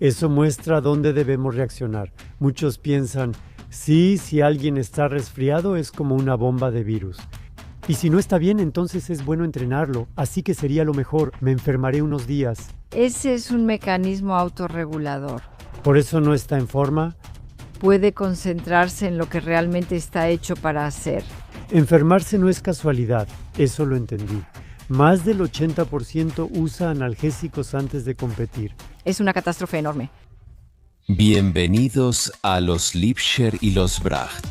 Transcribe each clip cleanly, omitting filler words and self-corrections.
Eso muestra dónde debemos reaccionar. Muchos piensan, sí, si alguien está resfriado es como una bomba de virus. Y si no está bien, entonces es bueno entrenarlo, así que sería lo mejor, me enfermaré unos días. Ese es un mecanismo autorregulador. ¿Por eso no está en forma? Puede concentrarse en lo que realmente está hecho para hacer. Enfermarse no es casualidad, eso lo entendí. Más del 80% usa analgésicos antes de competir. Es una catástrofe enorme. Bienvenidos a los Lipscher y los Bracht,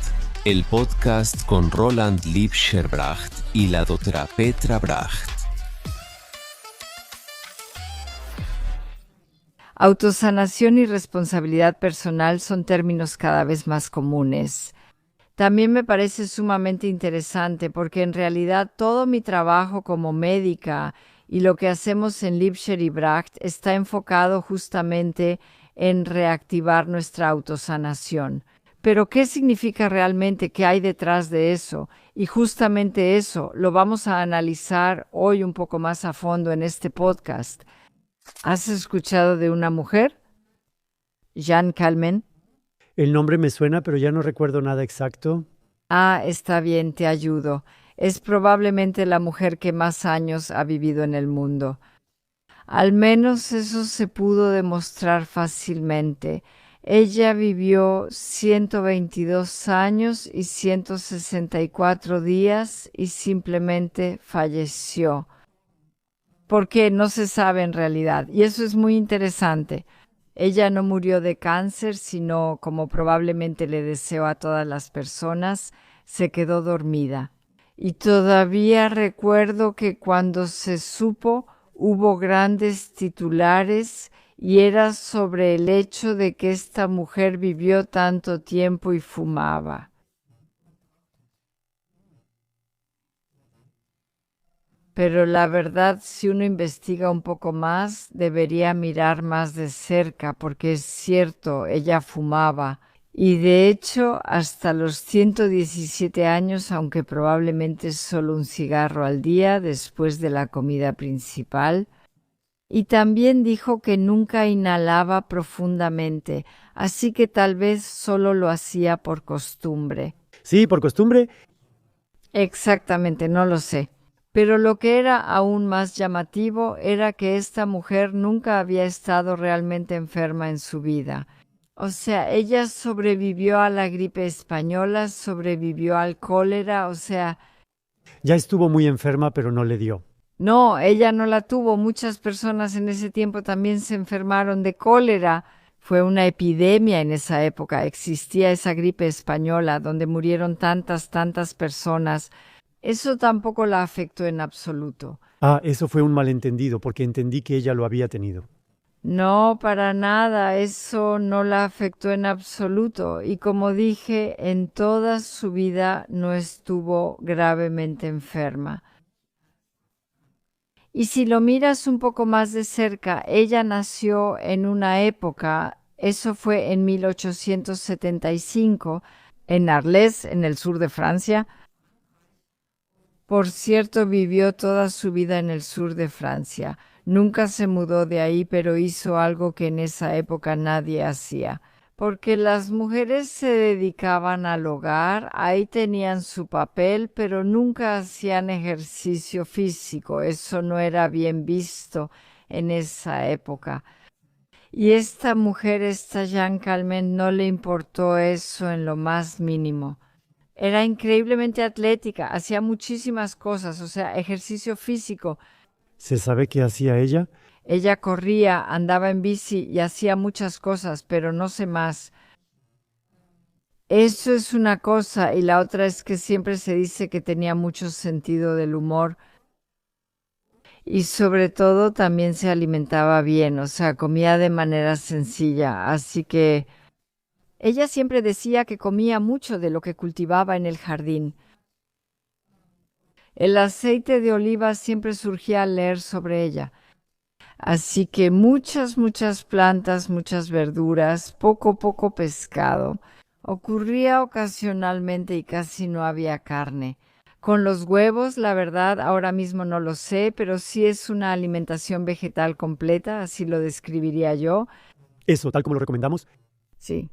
el podcast con Roland Lipscher Bracht y la doctora Petra Bracht. Autosanación y responsabilidad personal son términos cada vez más comunes. También me parece sumamente interesante porque en realidad todo mi trabajo como médica y lo que hacemos en Lipscher y Bracht está enfocado justamente en reactivar nuestra autosanación. Pero ¿qué significa realmente? ¿Qué hay detrás de eso? Y justamente eso lo vamos a analizar hoy un poco más a fondo en este podcast. ¿Has escuchado de una mujer? Jeanne Calment. El nombre me suena, pero ya no recuerdo nada exacto. Ah, está bien, te ayudo. Es probablemente la mujer que más años ha vivido en el mundo. Al menos eso se pudo demostrar fácilmente. Ella vivió 122 años y 164 días y simplemente falleció. Porque no se sabe en realidad, y eso es muy interesante. Ella no murió de cáncer, sino, como probablemente le deseo a todas las personas, se quedó dormida. Y todavía recuerdo que cuando se supo, hubo grandes titulares y era sobre el hecho de que esta mujer vivió tanto tiempo y fumaba. Pero la verdad, si uno investiga un poco más, debería mirar más de cerca, porque es cierto, ella fumaba. Y de hecho, hasta los 117 años, aunque probablemente solo un cigarro al día después de la comida principal. Y también dijo que nunca inhalaba profundamente, así que tal vez solo lo hacía por costumbre. Sí, por costumbre. Exactamente, no lo sé. Pero lo que era aún más llamativo era que esta mujer nunca había estado realmente enferma en su vida. O sea, ella sobrevivió a la gripe española, sobrevivió al cólera, o sea... Ya estuvo muy enferma, pero no le dio. No, ella no la tuvo. Muchas personas en ese tiempo también se enfermaron de cólera. Fue una epidemia en esa época. Existía esa gripe española donde murieron tantas personas. Eso tampoco la afectó en absoluto. Ah, eso fue un malentendido, porque entendí que ella lo había tenido. No, para nada, eso no la afectó en absoluto. Y como dije, en toda su vida no estuvo gravemente enferma. Y si lo miras un poco más de cerca, ella nació en una época, eso fue en 1875, en Arles, en el sur de Francia. Por cierto, vivió toda su vida en el sur de Francia. Nunca se mudó de ahí, pero hizo algo que en esa época nadie hacía. Porque las mujeres se dedicaban al hogar, ahí tenían su papel, pero nunca hacían ejercicio físico. Eso no era bien visto en esa época. Y esta mujer, esta Jeanne Calment, no le importó eso en lo más mínimo. Era increíblemente atlética, hacía muchísimas cosas, o sea, ejercicio físico. ¿Se sabe qué hacía ella? Ella corría, andaba en bici y hacía muchas cosas, pero no sé más. Eso es una cosa, y la otra es que siempre se dice que tenía mucho sentido del humor. Y sobre todo también se alimentaba bien, o sea, comía de manera sencilla, así que... Ella siempre decía que comía mucho de lo que cultivaba en el jardín. El aceite de oliva siempre surgía al leer sobre ella. Así que muchas plantas, muchas verduras, poco pescado. Ocurría ocasionalmente y casi no había carne. Con los huevos, la verdad, ahora mismo no lo sé, pero sí es una alimentación vegetal completa, así lo describiría yo. Eso, tal como lo recomendamos. Sí.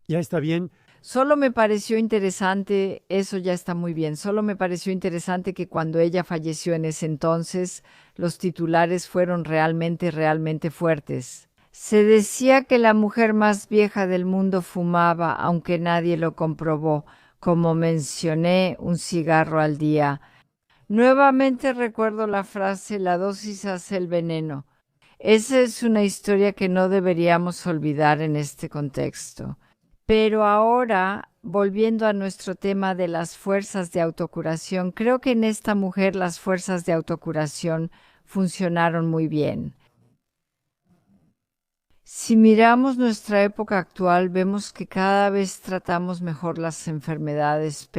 Ya está bien. Solo me pareció interesante, eso ya está muy bien, solo me pareció interesante que cuando ella falleció en ese entonces, los titulares fueron realmente fuertes. Se decía que la mujer más vieja del mundo fumaba, aunque nadie lo comprobó. Como mencioné, un cigarro al día. Nuevamente recuerdo la frase, la dosis hace el veneno. Esa es una historia que no deberíamos olvidar en este contexto. Pero ahora, volviendo a nuestro tema de las fuerzas de autocuración, creo que en esta mujer las fuerzas de autocuración funcionaron muy bien. Si miramos nuestra época actual, vemos que cada vez tratamos mejor las enfermedades,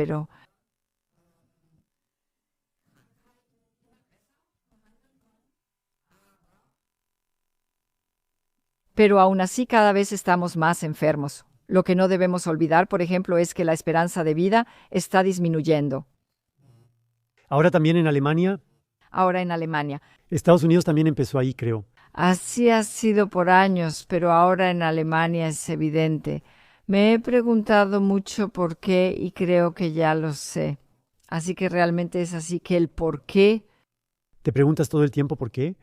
pero aún así cada vez estamos más enfermos. Lo que no debemos olvidar, por ejemplo, es que la esperanza de vida está disminuyendo. Ahora también en Alemania. Ahora en Alemania. Estados Unidos también empezó ahí, creo. Así ha sido por años, pero ahora en Alemania es evidente. Me he preguntado mucho por qué y creo que ya lo sé. Así que realmente es así que el por qué. ¿Te preguntas todo el tiempo por qué?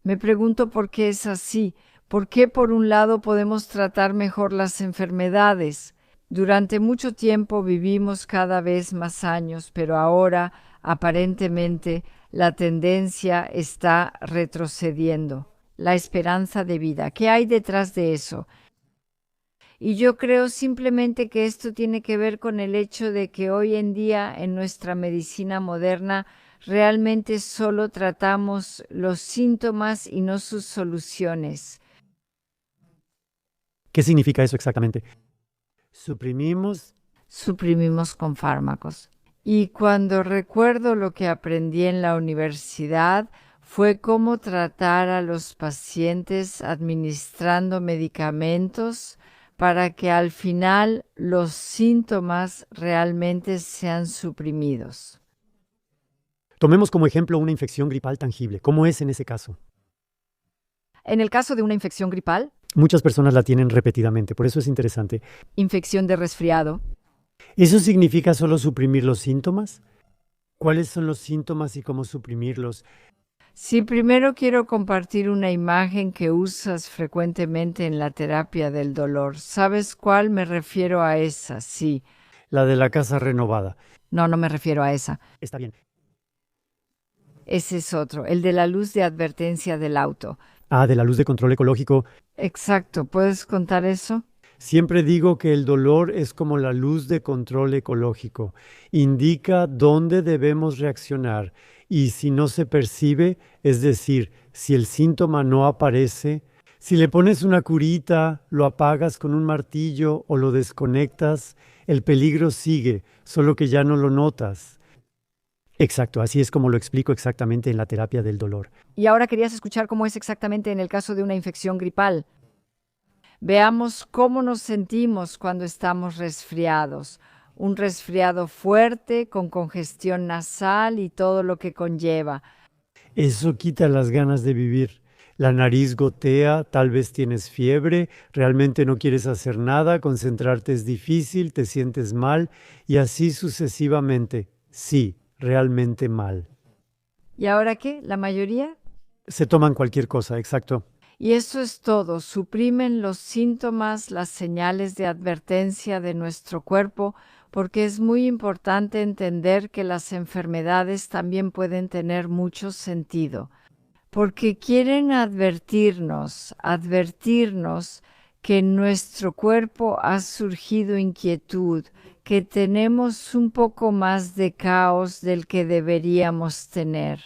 Me pregunto por qué es así. ¿Por qué por un lado podemos tratar mejor las enfermedades? Durante mucho tiempo vivimos cada vez más años, pero ahora, aparentemente, la tendencia está retrocediendo. La esperanza de vida. ¿Qué hay detrás de eso? Y yo creo simplemente que esto tiene que ver con el hecho de que hoy en día en nuestra medicina moderna realmente solo tratamos los síntomas y no sus soluciones. ¿Qué significa eso exactamente? Suprimimos con fármacos. Y cuando recuerdo lo que aprendí en la universidad, fue cómo tratar a los pacientes administrando medicamentos para que al final los síntomas realmente sean suprimidos. Tomemos como ejemplo una infección gripal tangible. ¿Cómo es en ese caso? En el caso de una infección gripal, Muchas personas la tienen repetidamente, por eso es interesante. infección de resfriado, ¿Eso significa solo suprimir los síntomas? ¿Cuáles son los síntomas y cómo suprimirlos? sí, primero quiero compartir una imagen que usas frecuentemente en la terapia del dolor. ¿Sabes cuál? Me refiero a esa, sí. La de la casa renovada. No, no me refiero a esa. Está bien. Ese es otro, el de la luz de advertencia del auto. Ah, de la luz de control ecológico. Exacto, ¿puedes contar eso? Siempre digo que el dolor es como la luz de control ecológico. Indica dónde debemos reaccionar y si no se percibe, es decir, si el síntoma no aparece, si le pones una curita, lo apagas con un martillo o lo desconectas, el peligro sigue, solo que ya no lo notas. Exacto, así es como lo explico exactamente en la terapia del dolor. Y ahora querías escuchar cómo es exactamente en el caso de una infección gripal. Veamos cómo nos sentimos cuando estamos resfriados. Un resfriado fuerte, con congestión nasal y todo lo que conlleva. Eso quita las ganas de vivir. La nariz gotea, tal vez tienes fiebre, realmente no quieres hacer nada, concentrarte es difícil, te sientes mal y así sucesivamente. Sí, realmente mal. ¿Y ahora qué? ¿La mayoría? Se toman cualquier cosa, exacto. Y eso es todo. Suprimen los síntomas, las señales de advertencia de nuestro cuerpo, porque es muy importante entender que las enfermedades también pueden tener mucho sentido. Porque quieren advertirnos que en nuestro cuerpo ha surgido inquietud, que tenemos un poco más de caos del que deberíamos tener.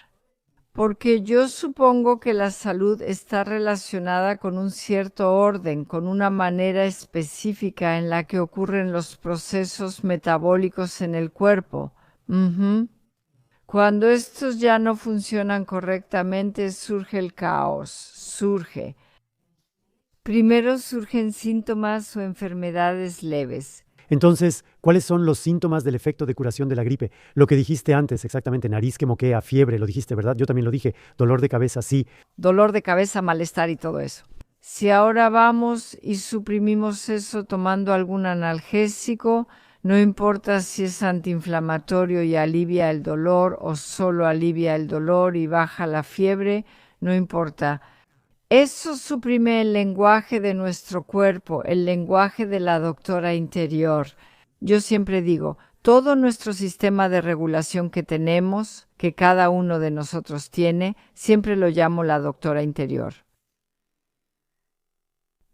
Porque yo supongo que la salud está relacionada con un cierto orden, con una manera específica en la que ocurren los procesos metabólicos en el cuerpo. Cuando estos ya no funcionan correctamente, surge el caos, Primero surgen síntomas o enfermedades leves. Entonces, ¿cuáles son los síntomas del efecto de curación de la gripe? Lo que dijiste antes, exactamente, nariz que moquea, fiebre, lo dijiste, ¿verdad? Yo también lo dije, dolor de cabeza, sí. Dolor de cabeza, malestar y todo eso. Si ahora vamos y suprimimos eso tomando algún analgésico, no importa si es antiinflamatorio y alivia el dolor o solo alivia el dolor y baja la fiebre, no importa. Eso suprime el lenguaje de nuestro cuerpo, el lenguaje de la doctora interior. Yo siempre digo, todo nuestro sistema de regulación que tenemos, que cada uno de nosotros tiene, siempre lo llamo la doctora interior.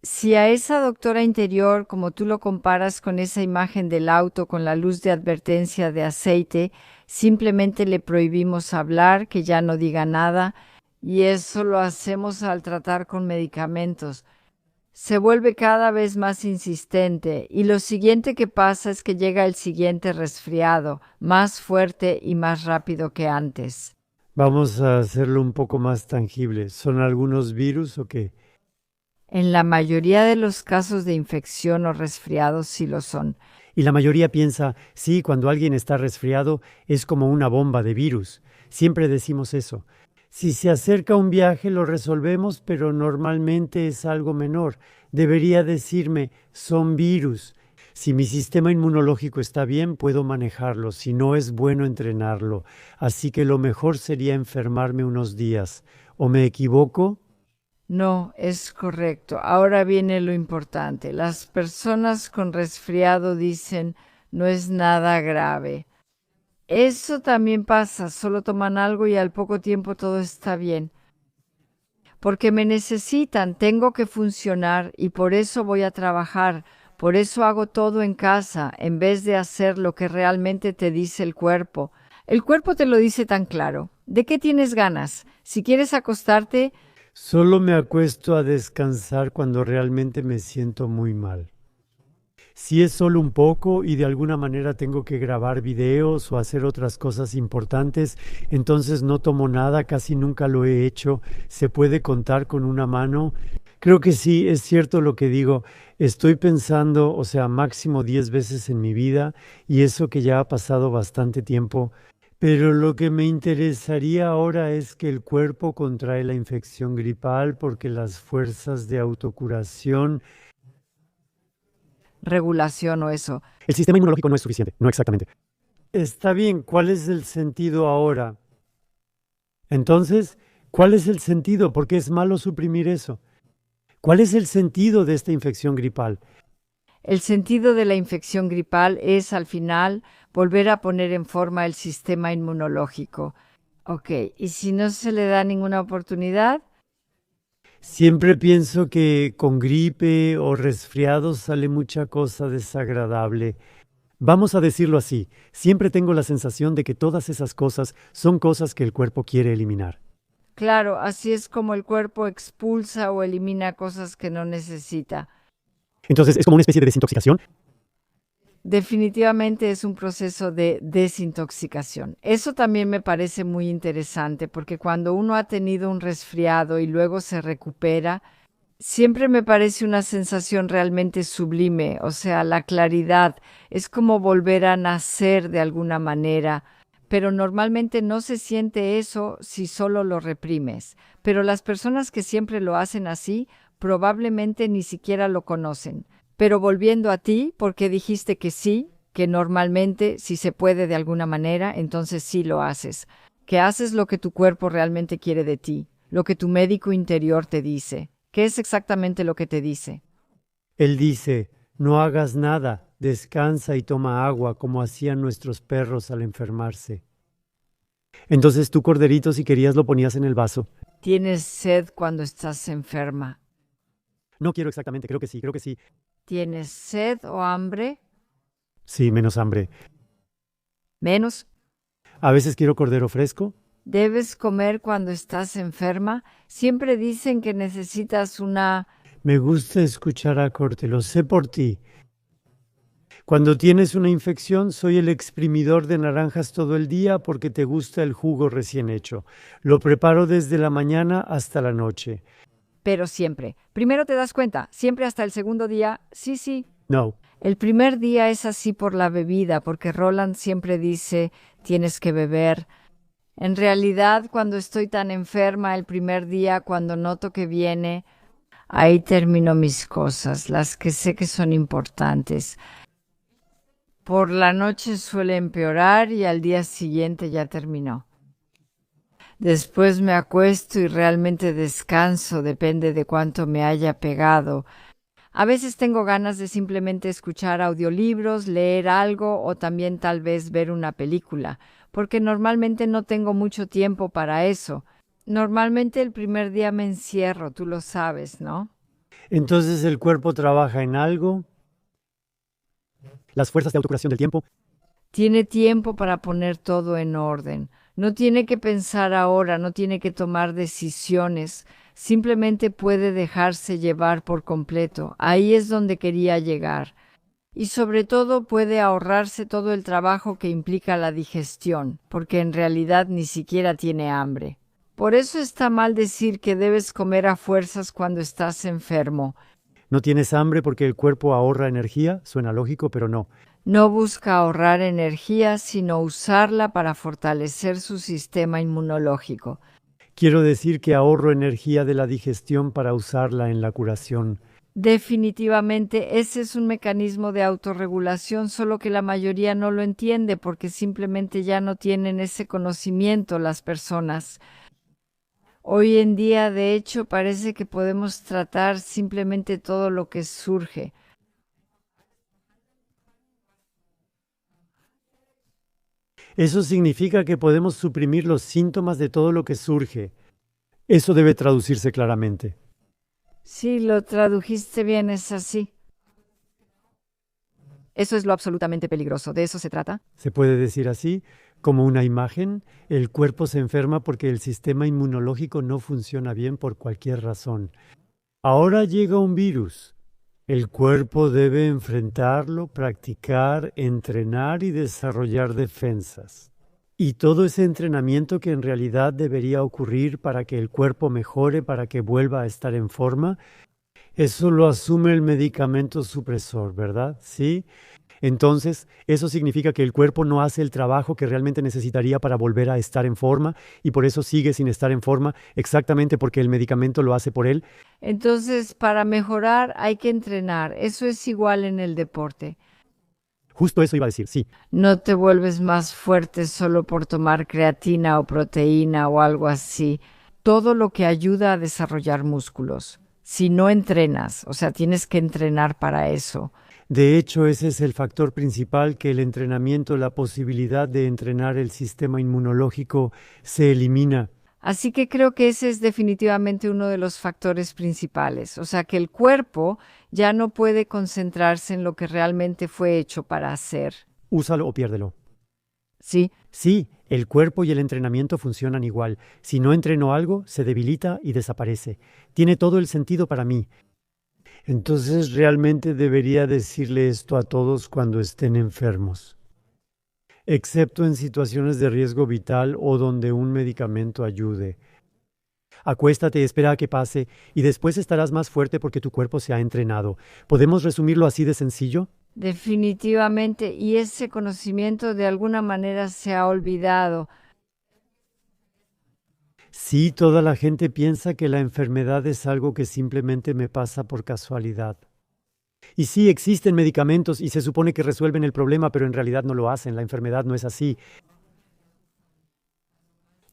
Si a esa doctora interior, como tú lo comparas con esa imagen del auto con la luz de advertencia de aceite, simplemente le prohibimos hablar, que ya no diga nada, y eso lo hacemos al tratar con medicamentos. Se vuelve cada vez más insistente y lo siguiente que pasa es que llega el siguiente resfriado, más fuerte y más rápido que antes. Vamos a hacerlo un poco más tangible. ¿Son algunos virus o qué? En la mayoría de los casos de infección o resfriados sí lo son. Y la mayoría piensa, sí, cuando alguien está resfriado es como una bomba de virus. Siempre decimos eso. Si se acerca un viaje lo resolvemos, pero normalmente es algo menor. Debería decirme, son virus. Si mi sistema inmunológico está bien, puedo manejarlo. Si no, es bueno entrenarlo. Así que lo mejor sería enfermarme unos días. ¿O me equivoco? No, es correcto. Ahora viene lo importante. Las personas con resfriado dicen, no es nada grave. Eso también pasa, solo toman algo y al poco tiempo todo está bien. Porque me necesitan, tengo que funcionar y por eso voy a trabajar, por eso hago todo en casa, en vez de hacer lo que realmente te dice el cuerpo. El cuerpo te lo dice tan claro. ¿De qué tienes ganas? Si quieres acostarte, Solo me acuesto a descansar cuando realmente me siento muy mal. Si es solo un poco y de alguna manera tengo que grabar videos o hacer otras cosas importantes, entonces no tomo nada, casi nunca lo he hecho. ¿Se puede contar con una mano? Creo que sí, es cierto lo que digo. Estoy pensando, o sea, máximo 10 veces en mi vida, y eso que ya ha pasado bastante tiempo. Pero lo que me interesaría ahora es que el cuerpo contrae la infección gripal porque las fuerzas de autocuración. regulación o eso. El sistema inmunológico no es suficiente, no exactamente. Está bien, ¿cuál es el sentido ahora? Entonces, ¿cuál es el sentido? ¿Por qué es malo suprimir eso? ¿Cuál es el sentido de esta infección gripal? El sentido de la infección gripal es, al final, volver a poner en forma el sistema inmunológico. Ok, ¿y si no se le da ninguna oportunidad? Siempre pienso que con gripe o resfriados sale mucha cosa desagradable. Vamos a decirlo así, siempre tengo la sensación de que todas esas cosas son cosas que el cuerpo quiere eliminar. Claro, así es como el cuerpo expulsa o elimina cosas que no necesita. Entonces, ¿es como una especie de desintoxicación? Definitivamente es un proceso de desintoxicación. Eso también me parece muy interesante porque cuando uno ha tenido un resfriado y luego se recupera, siempre me parece una sensación realmente sublime, o sea, la claridad. Es como volver a nacer de alguna manera, pero normalmente no se siente eso si solo lo reprimes. Pero las personas que siempre lo hacen así, probablemente ni siquiera lo conocen. Pero volviendo a ti, porque dijiste que sí, que normalmente, si se puede de alguna manera, entonces sí lo haces. Que haces lo que tu cuerpo realmente quiere de ti, lo que tu médico interior te dice. ¿Qué es exactamente lo que te dice? Él dice, no hagas nada, descansa y toma agua como hacían nuestros perros al enfermarse. Entonces tú, corderito, si querías lo ponías en el vaso. ¿Tienes sed cuando estás enferma? No quiero exactamente, creo que sí, creo que sí. ¿Tienes sed o hambre? Sí, menos hambre. Menos. A veces quiero cordero fresco. ¿Debes comer cuando estás enferma? Siempre dicen que necesitas una... Me gusta escuchar a Corte, lo sé por ti. Cuando tienes una infección, soy el exprimidor de naranjas todo el día porque te gusta el jugo recién hecho. Lo preparo desde la mañana hasta la noche. Pero siempre. Primero te das cuenta, siempre hasta el segundo día, sí. No. El primer día es así por la bebida, porque Roland siempre dice, tienes que beber. En realidad, cuando estoy tan enferma el primer día, cuando noto que viene, Ahí termino mis cosas, las que sé que son importantes. Por la noche suele empeorar y al día siguiente ya terminó. Después me acuesto y realmente descanso, depende de cuánto me haya pegado. A veces tengo ganas de simplemente escuchar audiolibros, leer algo o también tal vez ver una película, porque normalmente no tengo mucho tiempo para eso. Normalmente el primer día me encierro, tú lo sabes, ¿no? Entonces el cuerpo trabaja en algo, las fuerzas de autocuración del tiempo. Tiene tiempo para poner todo en orden. No tiene que pensar ahora, no tiene que tomar decisiones. Simplemente puede dejarse llevar por completo. Ahí es donde quería llegar. Y sobre todo puede ahorrarse todo el trabajo que implica la digestión, porque en realidad ni siquiera tiene hambre. Por eso está mal decir que debes comer a fuerzas cuando estás enfermo. No tienes hambre porque el cuerpo ahorra energía, suena lógico, pero no. No busca ahorrar energía, sino usarla para fortalecer su sistema inmunológico. Quiero decir que ahorro energía de la digestión para usarla en la curación. Definitivamente ese es un mecanismo de autorregulación, solo que la mayoría no lo entiende porque simplemente ya no tienen ese conocimiento las personas. Hoy en día, de hecho, parece que podemos tratar simplemente todo lo que surge. Eso significa que podemos suprimir los síntomas de todo lo que surge. Eso debe traducirse claramente. Sí, lo tradujiste bien, es así. Eso es lo absolutamente peligroso. ¿De eso se trata? Se puede decir así, como una imagen, el cuerpo se enferma porque el sistema inmunológico no funciona bien por cualquier razón. Ahora llega un virus. El cuerpo debe enfrentarlo, practicar, entrenar y desarrollar defensas. Y todo ese entrenamiento que en realidad debería ocurrir para que el cuerpo mejore, para que vuelva a estar en forma, eso lo asume el medicamento supresor, ¿verdad? ¿Sí? Entonces, eso significa que el cuerpo no hace el trabajo que realmente necesitaría para volver a estar en forma y por eso sigue sin estar en forma, exactamente porque el medicamento lo hace por él. Entonces, para mejorar hay que entrenar. Eso es igual en el deporte. Justo eso iba a decir, sí. No te vuelves más fuerte solo por tomar creatina o proteína o algo así. Todo lo que ayuda a desarrollar músculos. Si no entrenas, o sea, tienes que entrenar para eso. De hecho, ese es el factor principal, que el entrenamiento, la posibilidad de entrenar el sistema inmunológico se elimina. Así que creo que ese es definitivamente uno de los factores principales. O sea, que el cuerpo ya no puede concentrarse en lo que realmente fue hecho para hacer. Úsalo o piérdelo. ¿Sí? Sí, el cuerpo y el entrenamiento funcionan igual. Si no entreno algo, se debilita y desaparece. Tiene todo el sentido para mí. Entonces realmente debería decirle esto a todos cuando estén enfermos, excepto en situaciones de riesgo vital o donde un medicamento ayude. Acuéstate, espera a que pase y después estarás más fuerte porque tu cuerpo se ha entrenado. ¿Podemos resumirlo así de sencillo? Definitivamente. Y ese conocimiento de alguna manera se ha olvidado. Sí, toda la gente piensa que la enfermedad es algo que simplemente me pasa por casualidad. Y sí, existen medicamentos y se supone que resuelven el problema, pero en realidad no lo hacen. La enfermedad no es así.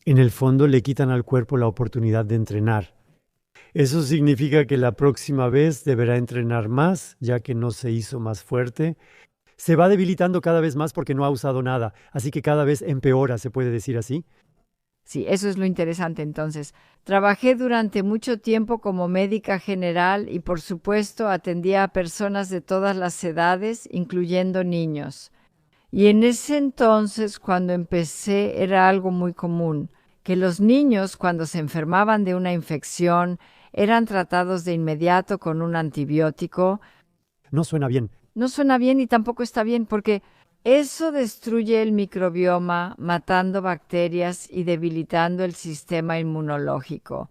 En el fondo le quitan al cuerpo la oportunidad de entrenar. Eso significa que la próxima vez deberá entrenar más, ya que no se hizo más fuerte. Se va debilitando cada vez más porque no ha usado nada, así que cada vez empeora, ¿se puede decir así? Sí, eso es lo interesante entonces. Trabajé durante mucho tiempo como médica general y por supuesto atendía a personas de todas las edades, incluyendo niños. Y en ese entonces, cuando empecé, era algo muy común, que los niños, cuando se enfermaban de una infección, eran tratados de inmediato con un antibiótico. No suena bien. No suena bien y tampoco está bien porque eso destruye el microbioma, matando bacterias y debilitando el sistema inmunológico.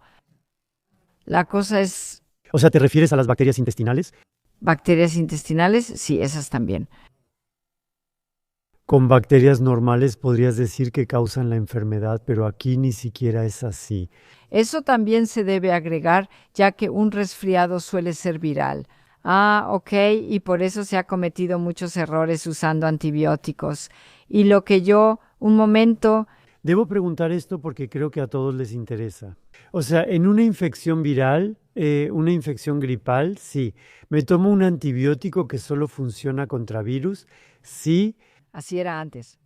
La cosa es... O sea, ¿te refieres a las bacterias intestinales? ¿Bacterias intestinales? Sí, esas también. Con bacterias normales podrías decir que causan la enfermedad, pero aquí ni siquiera es así. Eso también se debe agregar, ya que un resfriado suele ser viral. Ah, ok, y por eso se ha cometido muchos errores usando antibióticos. Y lo que un momento, Debo preguntar esto porque creo que a todos les interesa. O sea, en una infección viral, una infección gripal, sí. ¿Me tomo un antibiótico que solo funciona contra virus? Sí, así era antes,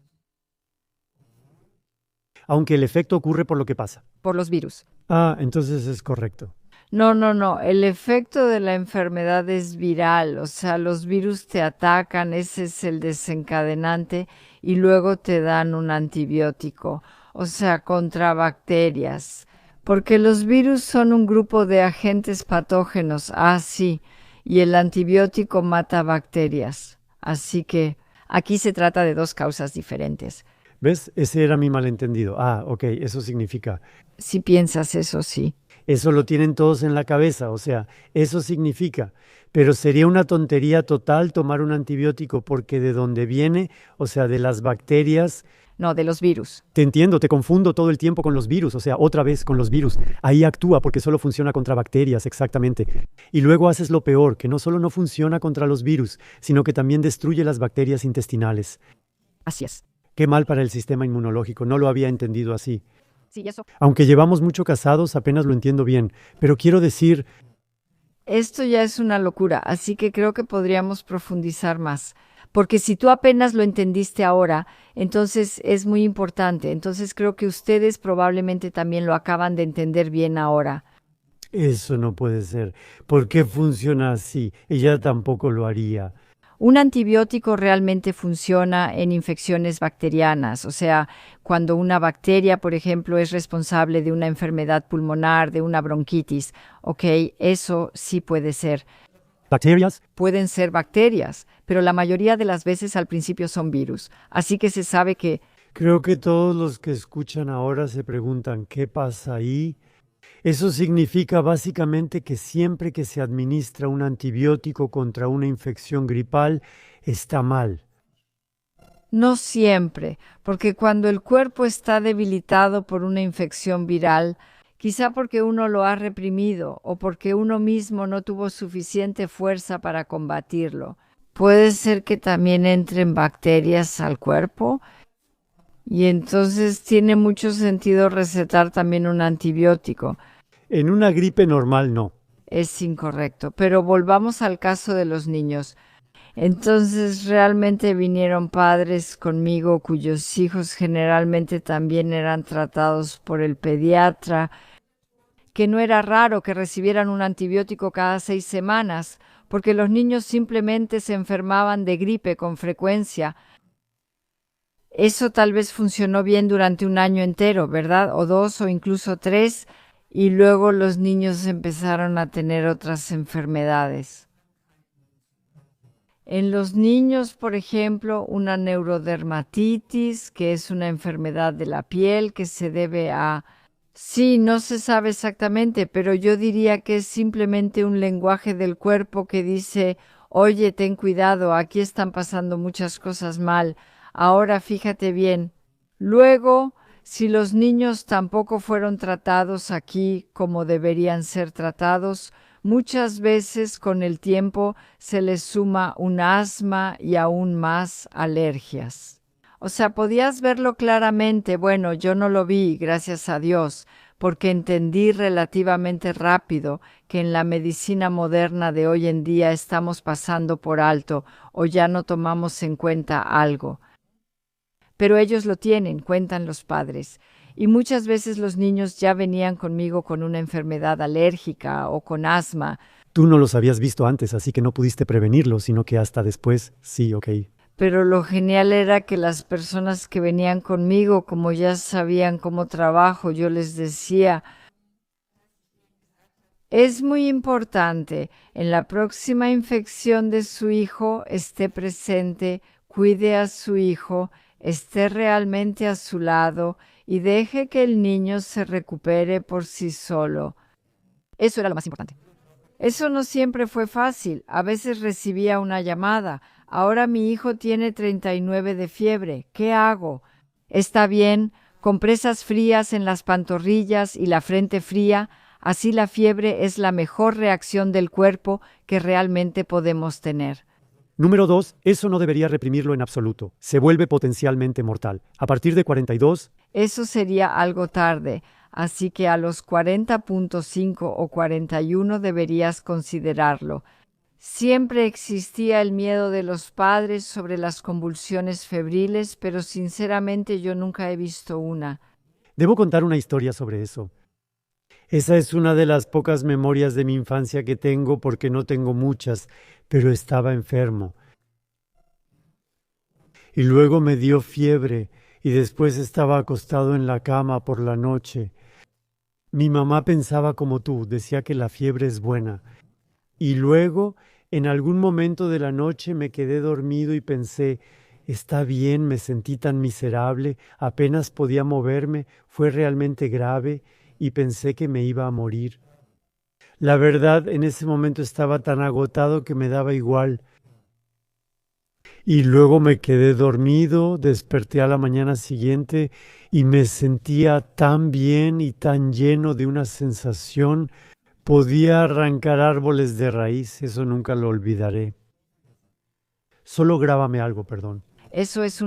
aunque el efecto ocurre por lo que pasa. por los virus. Ah, entonces es correcto. No, el efecto de la enfermedad es viral, o sea, los virus te atacan, ese es el desencadenante y luego te dan un antibiótico, o sea, contra bacterias, porque los virus son un grupo de agentes patógenos, sí, y el antibiótico mata bacterias, así que aquí se trata de dos causas diferentes. ¿Ves? Ese era mi malentendido. Ah, ok, eso significa. Si piensas eso, sí. Eso lo tienen todos en la cabeza, o sea, eso significa. Pero sería una tontería total tomar un antibiótico porque de donde viene, o sea, de las bacterias. No, de los virus. Te entiendo, te confundo todo el tiempo con los virus, o sea, otra vez con los virus. Ahí actúa porque solo funciona contra bacterias, exactamente. Y luego haces lo peor, que no solo no funciona contra los virus, sino que también destruye las bacterias intestinales. Así es. Qué mal para el sistema inmunológico, no lo había entendido así. Sí, eso. Aunque llevamos mucho casados, apenas lo entiendo bien. Pero quiero decir, Esto ya es una locura, así que creo que podríamos profundizar más. Porque si tú apenas lo entendiste ahora, entonces es muy importante. Entonces creo que ustedes probablemente también lo acaban de entender bien ahora. eso no puede ser. ¿Por qué funciona así? Ella tampoco lo haría. Un antibiótico realmente funciona en infecciones bacterianas, o sea, cuando una bacteria, por ejemplo, es responsable de una enfermedad pulmonar, de una bronquitis, ok, eso sí puede ser. ¿Bacterias? Pueden ser bacterias, pero la mayoría de las veces al principio son virus, así que se sabe que Creo que todos los que escuchan ahora se preguntan, ¿qué pasa ahí? Eso significa básicamente que siempre que se administra un antibiótico contra una infección gripal, está mal. no siempre, porque cuando el cuerpo está debilitado por una infección viral, quizá porque uno lo ha reprimido o porque uno mismo no tuvo suficiente fuerza para combatirlo, puede ser que también entren bacterias al cuerpo y entonces tiene mucho sentido recetar también un antibiótico. En una gripe normal no. Es incorrecto, pero volvamos al caso de los niños. Entonces realmente vinieron padres conmigo cuyos hijos generalmente también eran tratados por el pediatra, que no era raro que recibieran un antibiótico cada 6 semanas, porque los niños simplemente se enfermaban de gripe con frecuencia. Eso tal vez funcionó bien durante un año entero, ¿verdad? O 2 o incluso 3, y luego los niños empezaron a tener otras enfermedades. En los niños, por ejemplo, una neurodermatitis, que es una enfermedad de la piel que se debe a... Sí, no se sabe exactamente, pero yo diría que es simplemente un lenguaje del cuerpo que dice, oye, ten cuidado, aquí están pasando muchas cosas mal, ahora fíjate bien. Luego, si los niños tampoco fueron tratados aquí como deberían ser tratados, muchas veces con el tiempo se les suma un asma y aún más alergias. O sea, podías verlo claramente. Bueno, yo no lo vi, gracias a Dios, porque entendí relativamente rápido que en la medicina moderna de hoy en día estamos pasando por alto o ya no tomamos en cuenta algo. Pero ellos lo tienen, cuentan los padres. Y muchas veces los niños ya venían conmigo con una enfermedad alérgica o con asma. Tú no los habías visto antes, así que no pudiste prevenirlo, sino que hasta después, sí, ok. Pero lo genial era que las personas que venían conmigo, como ya sabían cómo trabajo, yo les decía, es muy importante, en la próxima infección de su hijo esté presente, cuide a su hijo, esté realmente a su lado y deje que el niño se recupere por sí solo. Eso era lo más importante. Eso no siempre fue fácil. A veces recibía una llamada. Ahora mi hijo tiene 39 de fiebre. ¿Qué hago? Está bien, compresas frías en las pantorrillas y la frente fría, así la fiebre es la mejor reacción del cuerpo que realmente podemos tener. Número 2. Eso no debería reprimirlo en absoluto. Se vuelve potencialmente mortal. A partir de 42, Eso sería algo tarde, así que a los 40.5 o 41 deberías considerarlo. Siempre existía el miedo de los padres sobre las convulsiones febriles, pero sinceramente yo nunca he visto una. debo contar una historia sobre eso. Esa es una de las pocas memorias de mi infancia que tengo porque no tengo muchas, pero estaba enfermo. Y luego me dio fiebre y después estaba acostado en la cama por la noche. Mi mamá pensaba como tú, decía que la fiebre es buena. Y luego, en algún momento de la noche me quedé dormido y pensé, está bien, me sentí tan miserable, apenas podía moverme, fue realmente grave y pensé que me iba a morir. La verdad, en ese momento estaba tan agotado que me daba igual. Y luego me quedé dormido, desperté a la mañana siguiente y me sentía tan bien y tan lleno de una sensación. Podía arrancar árboles de raíz, eso nunca lo olvidaré. Solo grábame algo, perdón. Eso es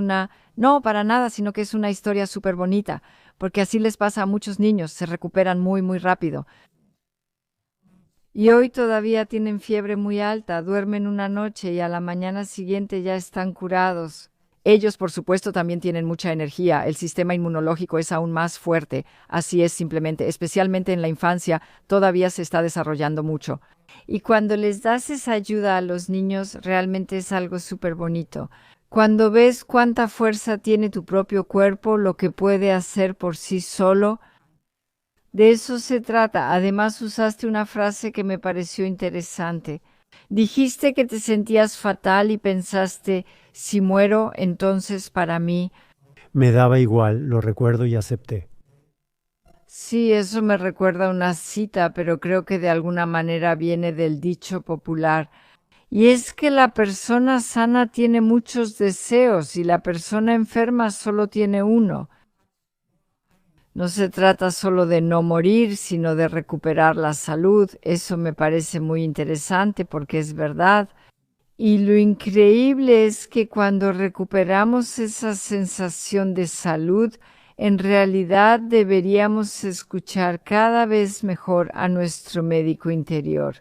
no, para nada, sino que es una historia súper bonita, porque así les pasa a muchos niños, se recuperan muy, muy rápido. Y hoy todavía tienen fiebre muy alta, duermen una noche y a la mañana siguiente ya están curados. Ellos, por supuesto, también tienen mucha energía, el sistema inmunológico es aún más fuerte, así es simplemente, especialmente en la infancia, todavía se está desarrollando mucho. Y cuando les das esa ayuda a los niños, realmente es algo súper bonito. Cuando ves cuánta fuerza tiene tu propio cuerpo, lo que puede hacer por sí solo, de eso se trata. Además, usaste una frase que me pareció interesante. Dijiste que te sentías fatal y pensaste, si muero, entonces para mí. Me daba igual, lo recuerdo y acepté. Sí, eso me recuerda a una cita, pero creo que de alguna manera viene del dicho popular. Y es que la persona sana tiene muchos deseos y la persona enferma solo tiene uno. No se trata solo de no morir, sino de recuperar la salud. Eso me parece muy interesante porque es verdad. Y lo increíble es que cuando recuperamos esa sensación de salud, en realidad deberíamos escuchar cada vez mejor a nuestro médico interior.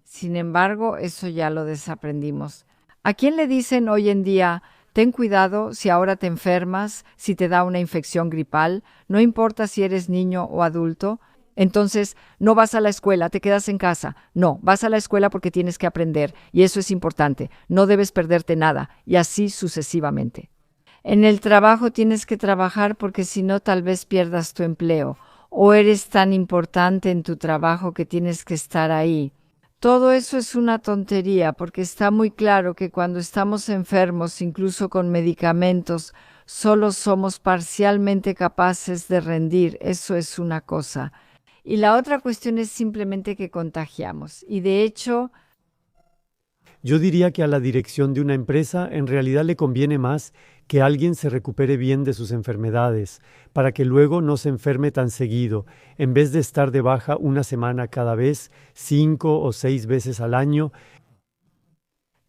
Sin embargo, eso ya lo desaprendimos. ¿A quién le dicen hoy en día, ten cuidado si ahora te enfermas, si te da una infección gripal, no importa si eres niño o adulto? Entonces, no vas a la escuela, te quedas en casa. No, vas a la escuela porque tienes que aprender, y eso es importante. No debes perderte nada, y así sucesivamente. En el trabajo tienes que trabajar porque si no, tal vez pierdas tu empleo, o eres tan importante en tu trabajo que tienes que estar ahí. Todo eso es una tontería porque está muy claro que cuando estamos enfermos, incluso con medicamentos, solo somos parcialmente capaces de rendir. Eso es una cosa. Y la otra cuestión es simplemente que contagiamos. Y de hecho, Yo diría que a la dirección de una empresa en realidad le conviene más que alguien se recupere bien de sus enfermedades, para que luego no se enferme tan seguido, en vez de estar de baja una semana cada vez, 5 o 6 veces al año.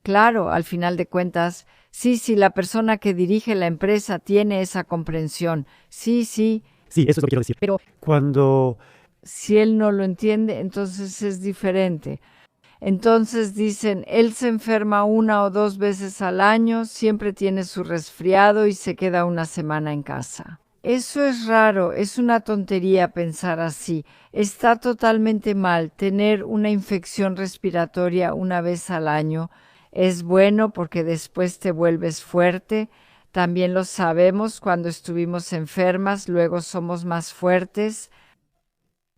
claro, al final de cuentas, sí, la persona que dirige la empresa tiene esa comprensión. Sí, Sí, eso es lo que quiero decir. pero Cuando si él no lo entiende, entonces es diferente. Entonces dicen, él se enferma 1 o 2 veces al año, siempre tiene su resfriado y se queda una semana en casa. Eso es raro, es una tontería pensar así. Está totalmente mal. Tener una infección respiratoria 1 vez al año es bueno porque después te vuelves fuerte. También lo sabemos cuando estuvimos enfermas, luego somos más fuertes.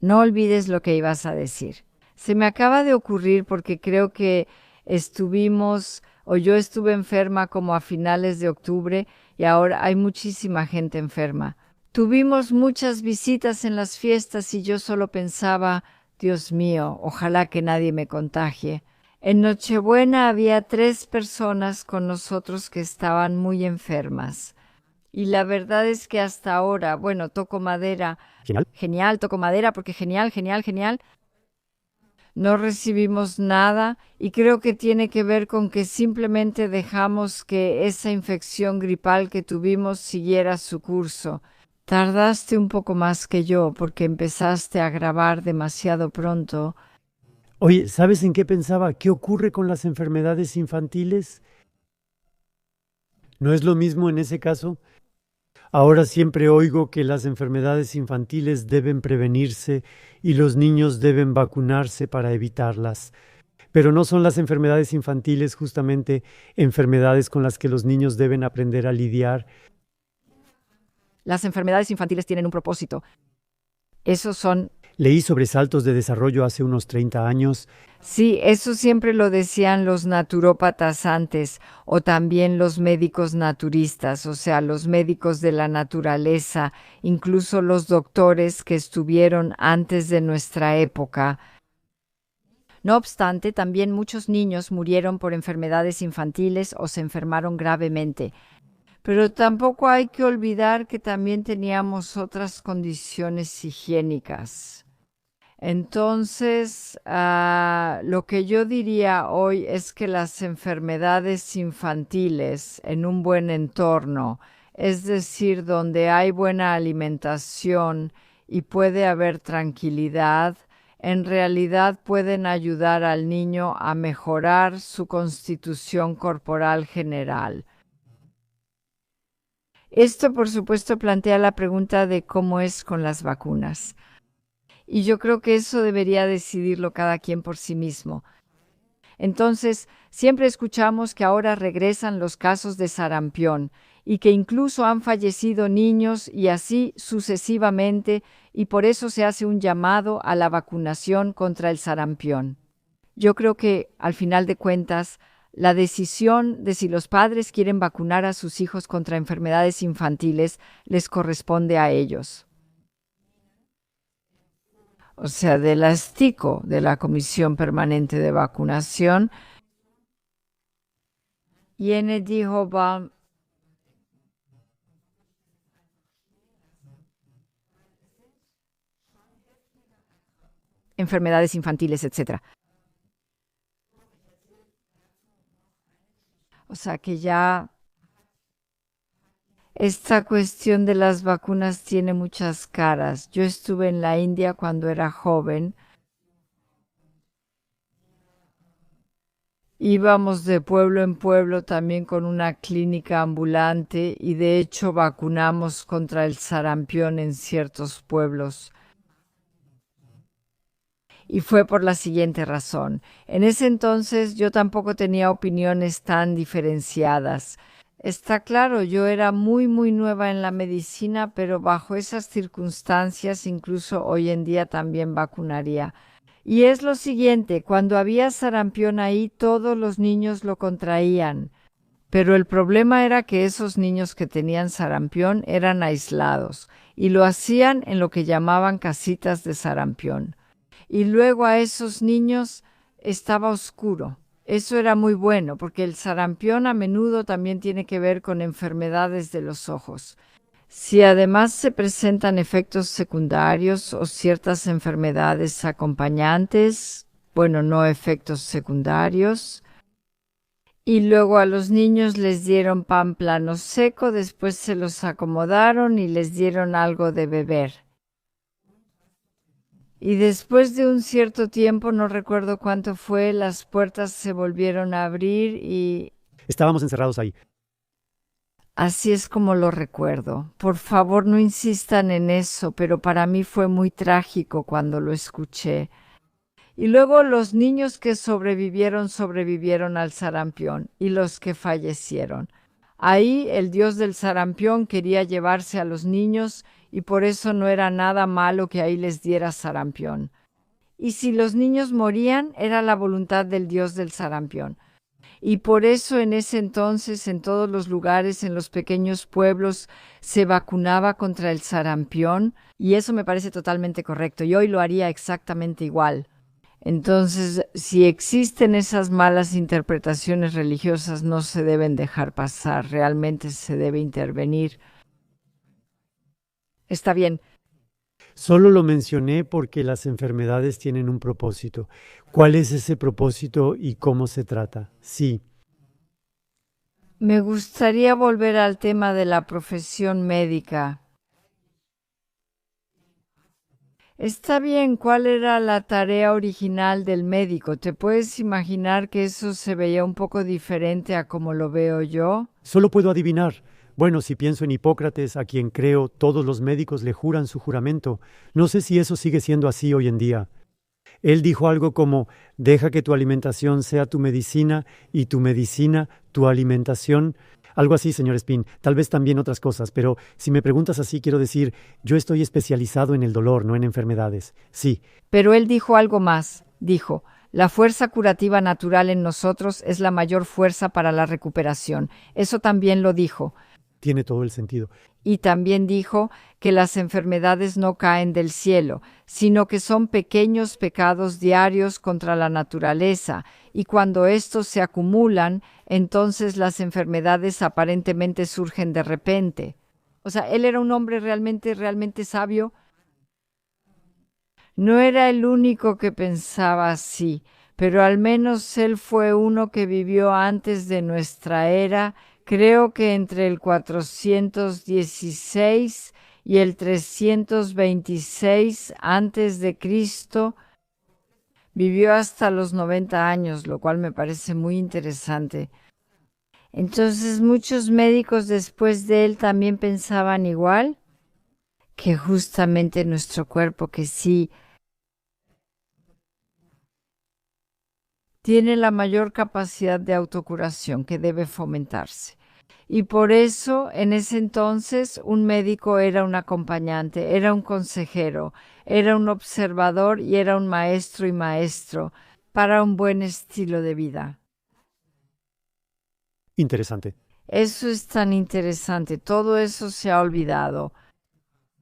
No olvides lo que ibas a decir. Se me acaba de ocurrir porque creo que yo estuve enferma como a finales de octubre y ahora hay muchísima gente enferma. Tuvimos muchas visitas en las fiestas y yo solo pensaba, Dios mío, ojalá que nadie me contagie. En Nochebuena había 3 personas con nosotros que estaban muy enfermas. Y la verdad es que hasta ahora, bueno, toco madera. Genial. Genial, toco madera porque genial, genial, genial. No recibimos nada y creo que tiene que ver con que simplemente dejamos que esa infección gripal que tuvimos siguiera su curso. Tardaste un poco más que yo porque empezaste a grabar demasiado pronto. Oye, ¿sabes en qué pensaba? ¿Qué ocurre con las enfermedades infantiles? ¿No es lo mismo en ese caso? Ahora siempre oigo que las enfermedades infantiles deben prevenirse y los niños deben vacunarse para evitarlas. Pero no son las enfermedades infantiles justamente enfermedades con las que los niños deben aprender a lidiar. Las enfermedades infantiles tienen un propósito. Esos son... Leí sobre saltos de desarrollo hace unos 30 años. Sí, eso siempre lo decían los naturópatas antes, o también los médicos naturistas, o sea, los médicos de la naturaleza, incluso los doctores que estuvieron antes de nuestra época. No obstante, también muchos niños murieron por enfermedades infantiles o se enfermaron gravemente. Pero tampoco hay que olvidar que también teníamos otras condiciones higiénicas. Entonces, lo que yo diría hoy es que las enfermedades infantiles en un buen entorno, es decir, donde hay buena alimentación y puede haber tranquilidad, en realidad pueden ayudar al niño a mejorar su constitución corporal general. Esto, por supuesto, plantea la pregunta de cómo es con las vacunas. Y yo creo que eso debería decidirlo cada quien por sí mismo. Entonces, siempre escuchamos que ahora regresan los casos de sarampión y que incluso han fallecido niños y así sucesivamente, y por eso se hace un llamado a la vacunación contra el sarampión. Yo creo que, al final de cuentas, la decisión de si los padres quieren vacunar a sus hijos contra enfermedades infantiles les corresponde a ellos. O sea, de la STICO, de la Comisión Permanente de Vacunación. Jene dijo, enfermedades infantiles, etc. O sea que ya esta cuestión de las vacunas tiene muchas caras. Yo estuve en la India cuando era joven. Íbamos de pueblo en pueblo también con una clínica ambulante y de hecho vacunamos contra el sarampión en ciertos pueblos. Y fue por la siguiente razón. En ese entonces yo tampoco tenía opiniones tan diferenciadas. Está claro, yo era muy nueva en la medicina, pero bajo esas circunstancias incluso hoy en día también vacunaría. Y es lo siguiente, cuando había sarampión ahí, todos los niños lo contraían. Pero el problema era que esos niños que tenían sarampión eran aislados y lo hacían en lo que llamaban casitas de sarampión. Y luego a esos niños estaba oscuro. Eso era muy bueno, porque el sarampión a menudo también tiene que ver con enfermedades de los ojos. Si además se presentan efectos secundarios o ciertas enfermedades acompañantes, bueno, no efectos secundarios. Y luego a los niños les dieron pan plano seco, después se los acomodaron y les dieron algo de beber. Y después de un cierto tiempo, no recuerdo cuánto fue, las puertas se volvieron a abrir y... Estábamos encerrados ahí. Así es como lo recuerdo. Por favor, no insistan en eso, pero para mí fue muy trágico cuando lo escuché. Y luego los niños que sobrevivieron al sarampión y los que fallecieron. Ahí el dios del sarampión quería llevarse a los niños y por eso no era nada malo que ahí les diera sarampión. Y si los niños morían, era la voluntad del dios del sarampión. Y por eso en ese entonces, en todos los lugares, en los pequeños pueblos, se vacunaba contra el sarampión, y eso me parece totalmente correcto, y hoy lo haría exactamente igual. Entonces, si existen esas malas interpretaciones religiosas, no se deben dejar pasar, realmente se debe intervenir. Está bien. Solo lo mencioné porque las enfermedades tienen un propósito. ¿Cuál es ese propósito y cómo se trata? Sí. Me gustaría volver al tema de la profesión médica. Está bien, ¿cuál era la tarea original del médico? ¿Te puedes imaginar que eso se veía un poco diferente a como lo veo yo? Solo puedo adivinar. Bueno, si pienso en Hipócrates, a quien creo, todos los médicos le juran su juramento. No sé si eso sigue siendo así hoy en día. Él dijo algo como, deja que tu alimentación sea tu medicina y tu medicina tu alimentación. Algo así, señor Spin. Tal vez también otras cosas, pero si me preguntas así, quiero decir, yo estoy especializado en el dolor, no en enfermedades. Sí. Pero él dijo algo más. Dijo, la fuerza curativa natural en nosotros es la mayor fuerza para la recuperación. Eso también lo dijo. Tiene todo el sentido. Y también dijo que las enfermedades no caen del cielo, sino que son pequeños pecados diarios contra la naturaleza, y cuando estos se acumulan, entonces las enfermedades aparentemente surgen de repente. O sea, él era un hombre realmente sabio. No era el único que pensaba así, pero al menos él fue uno que vivió antes de nuestra era. Creo que entre el 416 y el 326 antes de Cristo vivió hasta los 90 años, lo cual me parece muy interesante. Entonces, muchos médicos después de él también pensaban igual, que justamente nuestro cuerpo, que sí tiene la mayor capacidad de autocuración, que debe fomentarse. Y por eso, en ese entonces, un médico era un acompañante, era un consejero, era un observador y era un maestro y maestro para un buen estilo de vida. Interesante. Eso es tan interesante, todo eso se ha olvidado.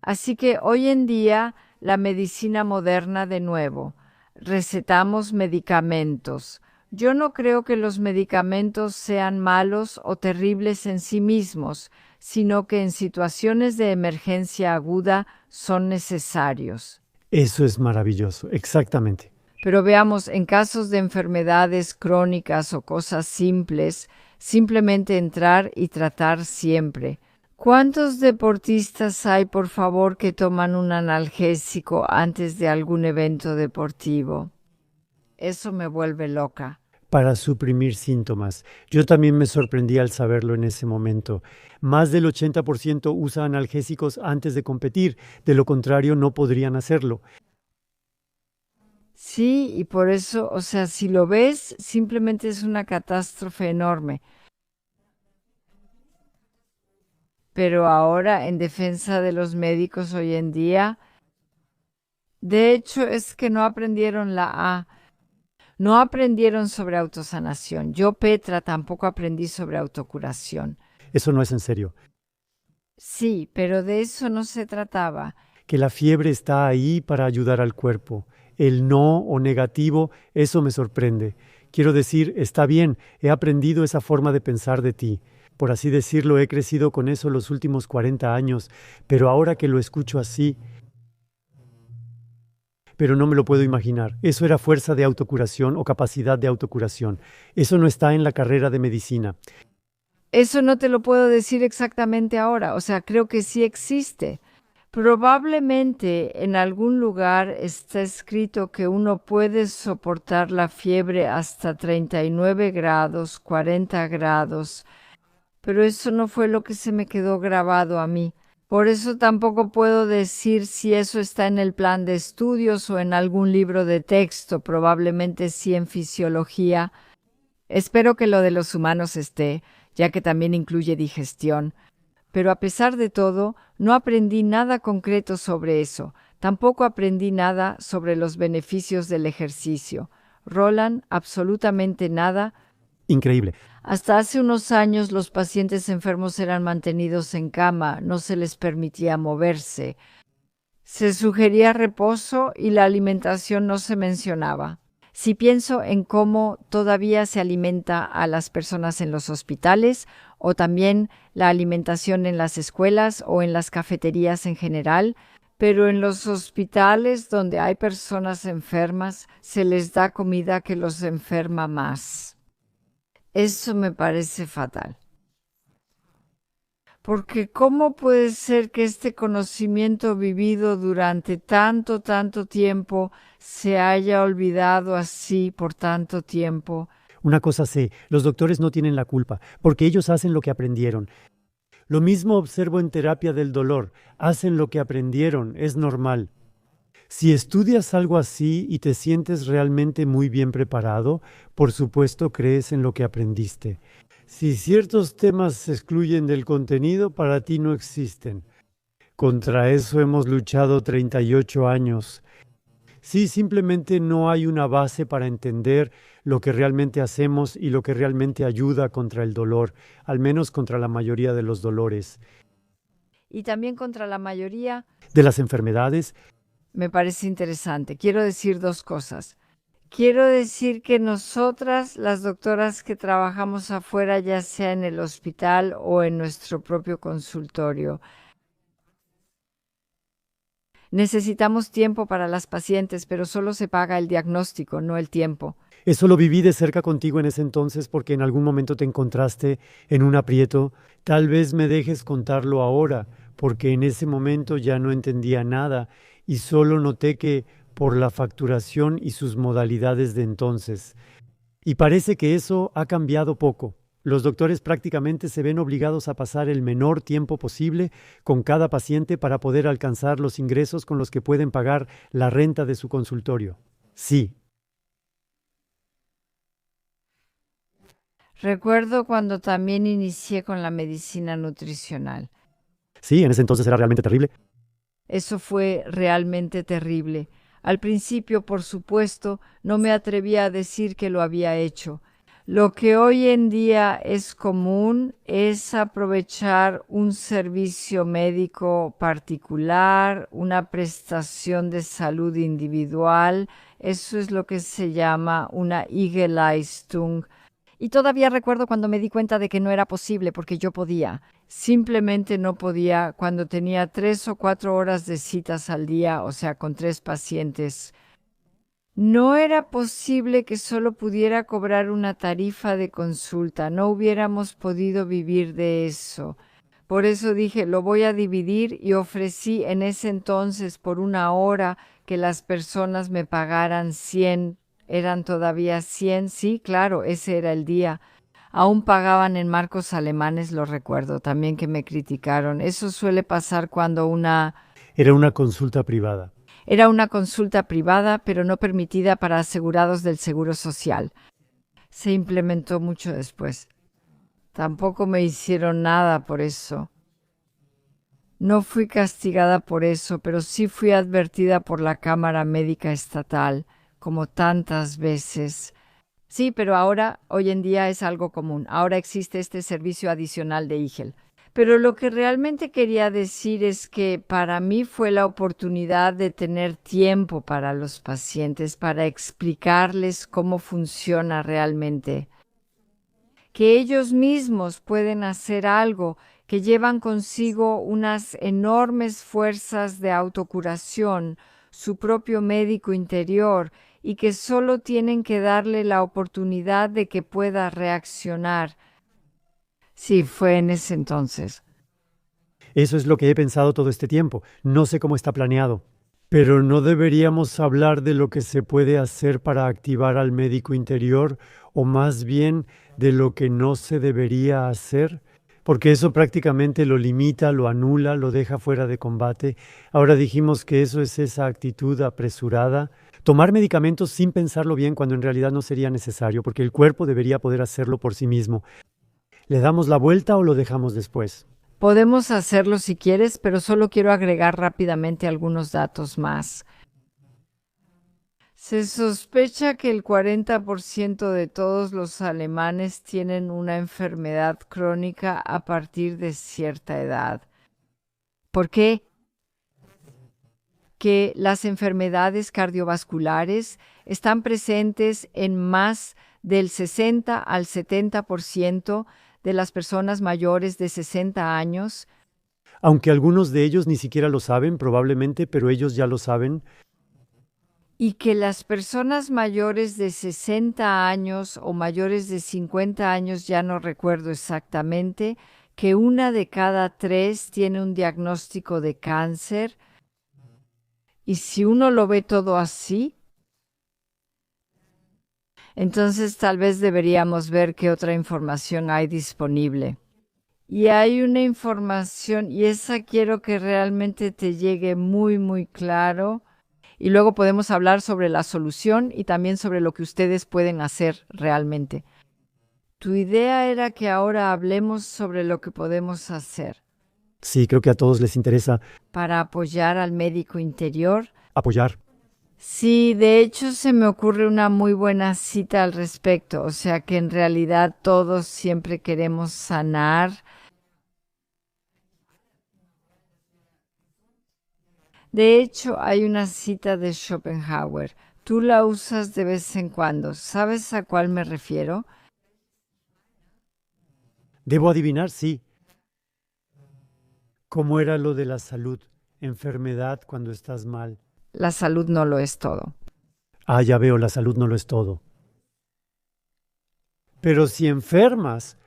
Así que hoy en día, la medicina moderna de nuevo, recetamos medicamentos. Yo no creo que los medicamentos sean malos o terribles en sí mismos, sino que en situaciones de emergencia aguda son necesarios. Eso es maravilloso, exactamente. Pero veamos, en casos de enfermedades crónicas o cosas simples, simplemente entrar y tratar siempre. ¿Cuántos deportistas hay, por favor, que toman un analgésico antes de algún evento deportivo? Eso me vuelve loca. Para suprimir síntomas. Yo también me sorprendí al saberlo en ese momento. Más del 80% usa analgésicos antes de competir, de lo contrario no podrían hacerlo. Sí, y por eso, o sea, si lo ves, simplemente es una catástrofe enorme. Pero ahora, en defensa de los médicos hoy en día, de hecho es que no aprendieron la A. No aprendieron sobre autosanación. Yo, Petra, tampoco aprendí sobre autocuración. Eso no es en serio. Sí, pero de eso no se trataba. Que la fiebre está ahí para ayudar al cuerpo. El no o negativo, eso me sorprende. Quiero decir, está bien, he aprendido esa forma de pensar de ti. Por así decirlo, he crecido con eso los últimos 40 años, pero ahora que lo escucho así, pero no me lo puedo imaginar. Eso era fuerza de autocuración o capacidad de autocuración. Eso no está en la carrera de medicina. Eso no te lo puedo decir exactamente ahora, o sea, creo que sí existe. Probablemente en algún lugar está escrito que uno puede soportar la fiebre hasta 39 grados, 40 grados, pero eso no fue lo que se me quedó grabado a mí. Por eso tampoco puedo decir si eso está en el plan de estudios o en algún libro de texto, probablemente sí en fisiología. Espero que lo de los humanos esté, ya que también incluye digestión. Pero a pesar de todo, no aprendí nada concreto sobre eso. Tampoco aprendí nada sobre los beneficios del ejercicio. Roland, absolutamente nada. Increíble. Hasta hace unos años los pacientes enfermos eran mantenidos en cama, no se les permitía moverse. Se sugería reposo y la alimentación no se mencionaba. Si pienso en cómo todavía se alimenta a las personas en los hospitales o también la alimentación en las escuelas o en las cafeterías en general, pero en los hospitales donde hay personas enfermas se les da comida que los enferma más. Eso me parece fatal. Porque ¿cómo puede ser que este conocimiento vivido durante tanto tiempo se haya olvidado así por tanto tiempo? Una cosa sé, los doctores no tienen la culpa, porque ellos hacen lo que aprendieron. Lo mismo observo en terapia del dolor, hacen lo que aprendieron, es normal. Si estudias algo así y te sientes realmente muy bien preparado, por supuesto crees en lo que aprendiste. Si ciertos temas se excluyen del contenido, para ti no existen. Contra eso hemos luchado 38 años. Sí, simplemente no hay una base para entender lo que realmente hacemos y lo que realmente ayuda contra el dolor, al menos contra la mayoría de los dolores. Y también contra la mayoría De las enfermedades. Me parece interesante. Quiero decir dos cosas. Quiero decir que nosotras, las doctoras que trabajamos afuera, ya sea en el hospital o en nuestro propio consultorio, necesitamos tiempo para las pacientes, pero solo se paga el diagnóstico, no el tiempo. Eso lo viví de cerca contigo en ese entonces porque en algún momento te encontraste en un aprieto. Tal vez me dejes contarlo ahora, porque en ese momento ya no entendía nada y solo noté que por la facturación y sus modalidades de entonces. Y parece que eso ha cambiado poco. Los doctores prácticamente se ven obligados a pasar el menor tiempo posible con cada paciente para poder alcanzar los ingresos con los que pueden pagar la renta de su consultorio. Sí. Recuerdo cuando también inicié con la medicina nutricional. Sí, en ese entonces era realmente terrible. Eso fue realmente terrible. Al principio, por supuesto, no me atrevía a decir que lo había hecho. Lo que hoy en día es común es aprovechar un servicio médico particular, una prestación de salud individual. Eso es lo que se llama una Eigenleistung. Y todavía recuerdo cuando me di cuenta de que no era posible porque yo podía. Simplemente no podía cuando tenía 3 o 4 horas de citas al día, o sea, con 3 pacientes. No era posible que solo pudiera cobrar una tarifa de consulta. No hubiéramos podido vivir de eso. Por eso dije, lo voy a dividir y ofrecí en ese entonces por 1 hora que las personas me pagaran 100. Eran todavía 100, sí, claro, ese era el día. Aún pagaban en marcos alemanes, lo recuerdo, también que me criticaron. Eso suele pasar cuando Era una consulta privada. Era una consulta privada, pero no permitida para asegurados del Seguro Social. Se implementó mucho después. Tampoco me hicieron nada por eso. No fui castigada por eso, pero sí fui advertida por la Cámara Médica Estatal, como tantas veces. Sí, pero ahora, hoy en día es algo común. Ahora existe este servicio adicional de IGEL. Pero lo que realmente quería decir es que para mí fue la oportunidad de tener tiempo para los pacientes, para explicarles cómo funciona realmente. Que ellos mismos pueden hacer algo, que llevan consigo unas enormes fuerzas de autocuración, su propio médico interior, y que solo tienen que darle la oportunidad de que pueda reaccionar. Sí, fue en ese entonces. Eso es lo que he pensado todo este tiempo. No sé cómo está planeado. Pero ¿no deberíamos hablar de lo que se puede hacer para activar al médico interior o más bien de lo que no se debería hacer? Porque eso prácticamente lo limita, lo anula, lo deja fuera de combate. Ahora dijimos que eso es esa actitud apresurada. Tomar medicamentos sin pensarlo bien cuando en realidad no sería necesario, porque el cuerpo debería poder hacerlo por sí mismo. ¿Le damos la vuelta o lo dejamos después? Podemos hacerlo si quieres, pero solo quiero agregar rápidamente algunos datos más. Se sospecha que el 40% de todos los alemanes tienen una enfermedad crónica a partir de cierta edad. ¿Por qué? que las enfermedades cardiovasculares están presentes en más del 60 al 70% de las personas mayores de 60 años, Aunque algunos de ellos ni siquiera lo saben, probablemente, pero ellos ya lo saben. y que las personas mayores de 60 años o mayores de 50 años, ya no recuerdo exactamente, que 1 de cada 3 tiene un diagnóstico de cáncer. Y si uno lo ve todo así, entonces tal vez deberíamos ver qué otra información hay disponible. Y hay una información, y esa quiero que realmente te llegue muy, muy claro. Y luego podemos hablar sobre la solución y también sobre lo que ustedes pueden hacer realmente. Tu idea era que ahora hablemos sobre lo que podemos hacer Sí, creo que a todos les interesa para apoyar al médico interior. apoyar. Sí, de hecho se me ocurre una muy buena cita al respecto, o sea que en realidad todos siempre queremos sanar. De hecho, hay una cita de Schopenhauer. Tú la usas de vez en cuando. ¿Sabes a cuál me refiero? ¿Debo adivinar? Sí. ¿Cómo era lo de la salud? Enfermedad cuando estás mal. La salud no lo es todo. Ah, ya veo, la salud no lo es todo. Pero si enfermas,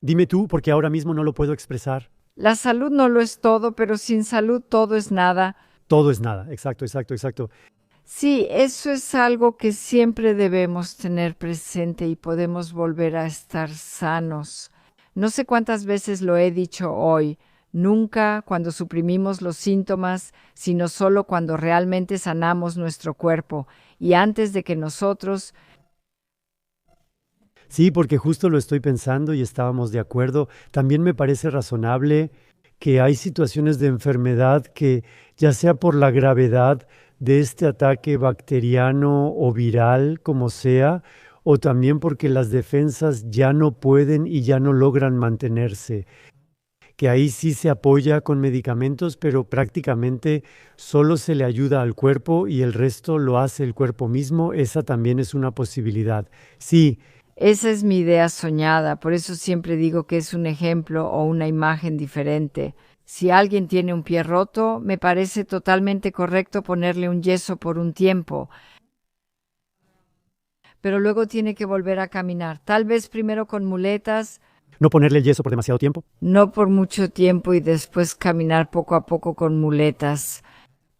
dime tú, porque ahora mismo no lo puedo expresar. La salud no lo es todo, pero sin salud todo es nada. Todo es nada. Exacto, exacto, exacto. Sí, eso es algo que siempre debemos tener presente y podemos volver a estar sanos. No sé cuántas veces lo he dicho hoy, nunca cuando suprimimos los síntomas, sino solo cuando realmente sanamos nuestro cuerpo y antes de que nosotros. Sí, porque justo lo estoy pensando y estábamos de acuerdo. También me parece razonable que hay situaciones de enfermedad que, ya sea por la gravedad de este ataque bacteriano o viral, como sea, o también porque las defensas ya no pueden y ya no logran mantenerse, que ahí sí se apoya con medicamentos, pero prácticamente solo se le ayuda al cuerpo y el resto lo hace el cuerpo mismo. Esa también es una posibilidad. Sí. Esa es mi idea soñada, por eso siempre digo que es un ejemplo o una imagen diferente. Si alguien tiene un pie roto, me parece totalmente correcto ponerle un yeso por un tiempo, pero luego tiene que volver a caminar, tal vez primero con muletas, No ponerle el yeso por demasiado tiempo. no por mucho tiempo y después caminar poco a poco con muletas.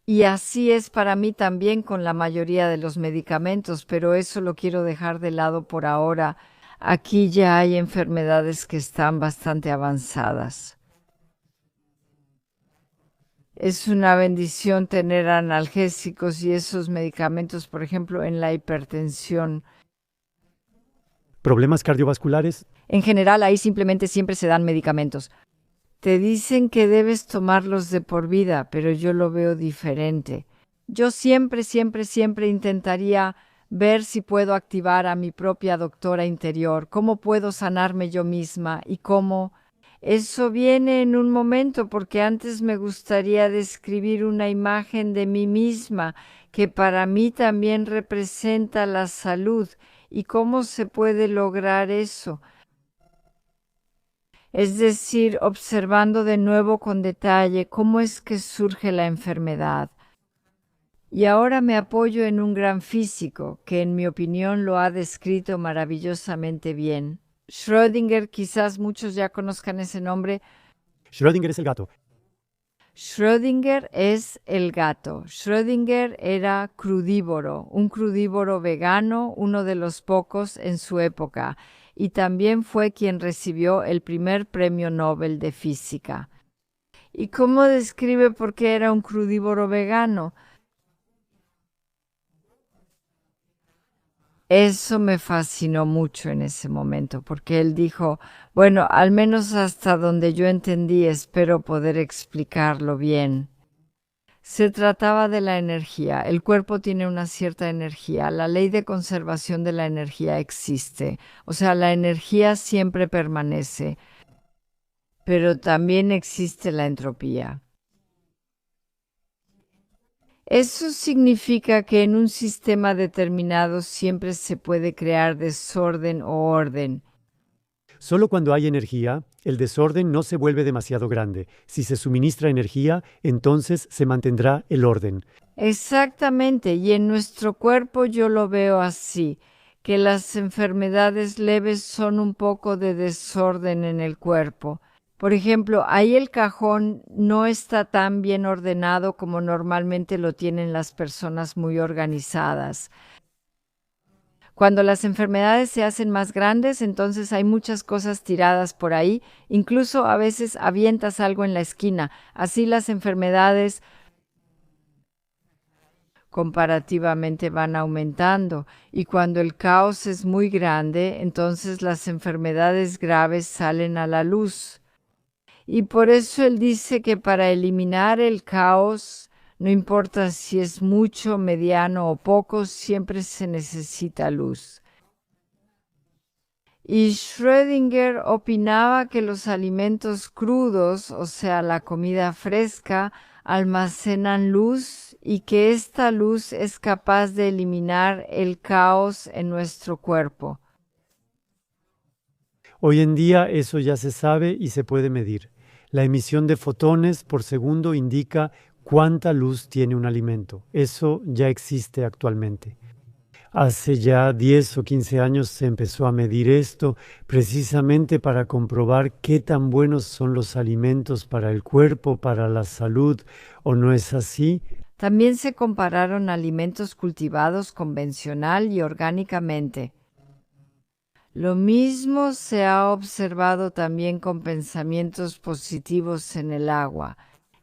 Y así es para mí también con la mayoría de los medicamentos, pero eso lo quiero dejar de lado por ahora. Aquí ya hay enfermedades que están bastante avanzadas. Es una bendición tener analgésicos y esos medicamentos, por ejemplo, en la hipertensión. Problemas cardiovasculares. En general, ahí simplemente siempre se dan medicamentos. Te dicen que debes tomarlos de por vida, pero yo lo veo diferente. Yo siempre, siempre, siempre intentaría ver si puedo activar a mi propia doctora interior, cómo puedo sanarme yo misma y cómo. Eso viene en un momento, porque antes me gustaría describir una imagen de mí misma que para mí también representa la salud y cómo se puede lograr eso. Es decir, observando de nuevo con detalle cómo es que surge la enfermedad. Y ahora me apoyo en un gran físico que en mi opinión lo ha descrito maravillosamente bien. Schrödinger, quizás muchos ya conozcan ese nombre. Schrödinger es el gato. Schrödinger es el gato. Schrödinger era crudívoro, un crudívoro vegano, uno de los pocos en su época, y también fue quien recibió el primer premio Nobel de Física. ¿Y cómo describe por qué era un crudívoro vegano? Eso me fascinó mucho en ese momento, porque él dijo, bueno, al menos hasta donde yo entendí, espero poder explicarlo bien. Se trataba de la energía. El cuerpo tiene una cierta energía. La ley de conservación de la energía existe. O sea, la energía siempre permanece. Pero también existe la entropía. Eso significa que en un sistema determinado siempre se puede crear desorden o orden. Solo cuando hay energía, el desorden no se vuelve demasiado grande. Si se suministra energía, entonces se mantendrá el orden. Exactamente, y en nuestro cuerpo yo lo veo así, que las enfermedades leves son un poco de desorden en el cuerpo. Por ejemplo, ahí el cajón no está tan bien ordenado como normalmente lo tienen las personas muy organizadas. Cuando las enfermedades se hacen más grandes, entonces hay muchas cosas tiradas por ahí, incluso a veces avientas algo en la esquina. Así las enfermedades comparativamente van aumentando, y cuando el caos es muy grande, entonces las enfermedades graves salen a la luz. Y por eso él dice que para eliminar el caos, no importa si es mucho, mediano o poco, siempre se necesita luz. Y Schrödinger opinaba que los alimentos crudos, o sea, la comida fresca, almacenan luz y que esta luz es capaz de eliminar el caos en nuestro cuerpo. Hoy en día eso ya se sabe y se puede medir. La emisión de fotones por segundo indica cuánta luz tiene un alimento. Eso ya existe actualmente. Hace ya 10 o 15 años se empezó a medir esto precisamente para comprobar qué tan buenos son los alimentos para el cuerpo, para la salud, ¿o no es así? También se compararon alimentos cultivados convencional y orgánicamente. Lo mismo se ha observado también con pensamientos positivos en el agua,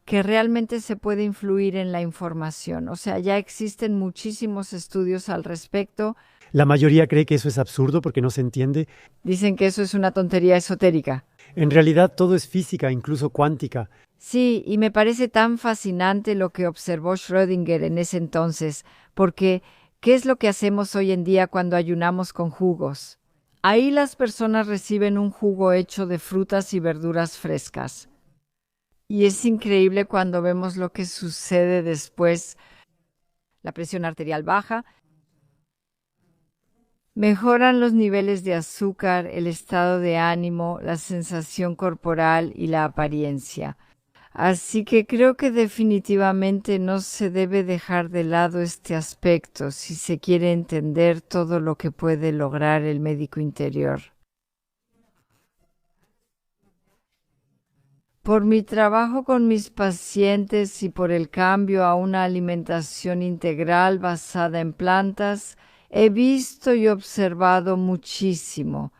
que realmente se puede influir en la información. O sea, ya existen muchísimos estudios al respecto. La mayoría cree que eso es absurdo porque no se entiende. Dicen que eso es una tontería esotérica. En realidad todo es física, incluso cuántica. Sí, y me parece tan fascinante lo que observó Schrödinger en ese entonces, porque ¿qué es lo que hacemos hoy en día cuando ayunamos con jugos? Ahí las personas reciben un jugo hecho de frutas y verduras frescas. Y es increíble cuando vemos lo que sucede después. La presión arterial baja, mejoran los niveles de azúcar, el estado de ánimo, la sensación corporal y la apariencia. Así que creo que definitivamente no se debe dejar de lado este aspecto si se quiere entender todo lo que puede lograr el médico interior. Por mi trabajo con mis pacientes y por el cambio a una alimentación integral basada en plantas, he visto y observado muchísimo.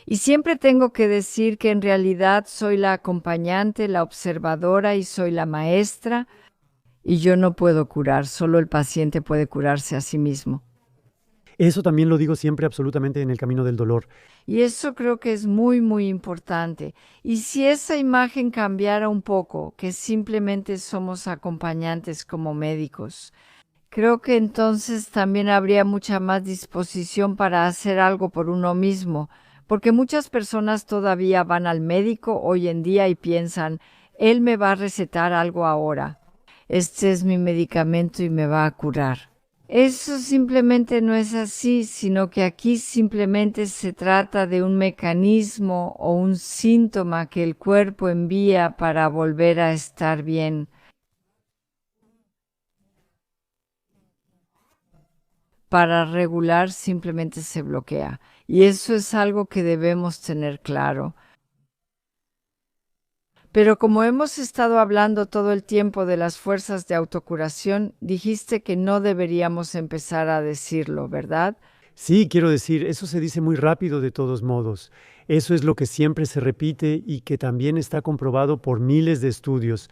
Y siempre tengo que decir que en realidad soy la acompañante, la observadora y soy la maestra, y yo no puedo curar, solo el paciente puede curarse a sí mismo. Eso también lo digo siempre absolutamente en el camino del dolor. Y eso creo que es muy, muy importante. Y si esa imagen cambiara un poco, que simplemente somos acompañantes como médicos, creo que entonces también habría mucha más disposición para hacer algo por uno mismo, porque muchas personas todavía van al médico hoy en día y piensan, él me va a recetar algo ahora. Este es mi medicamento y me va a curar. Eso simplemente no es así, sino que aquí simplemente se trata de un mecanismo o un síntoma que el cuerpo envía para volver a estar bien. Para regular simplemente se bloquea. Y eso es algo que debemos tener claro. Pero como hemos estado hablando todo el tiempo de las fuerzas de autocuración, dijiste que no deberíamos empezar a decirlo, ¿verdad? Sí, quiero decir, eso se dice muy rápido de todos modos. Eso es lo que siempre se repite y que también está comprobado por miles de estudios.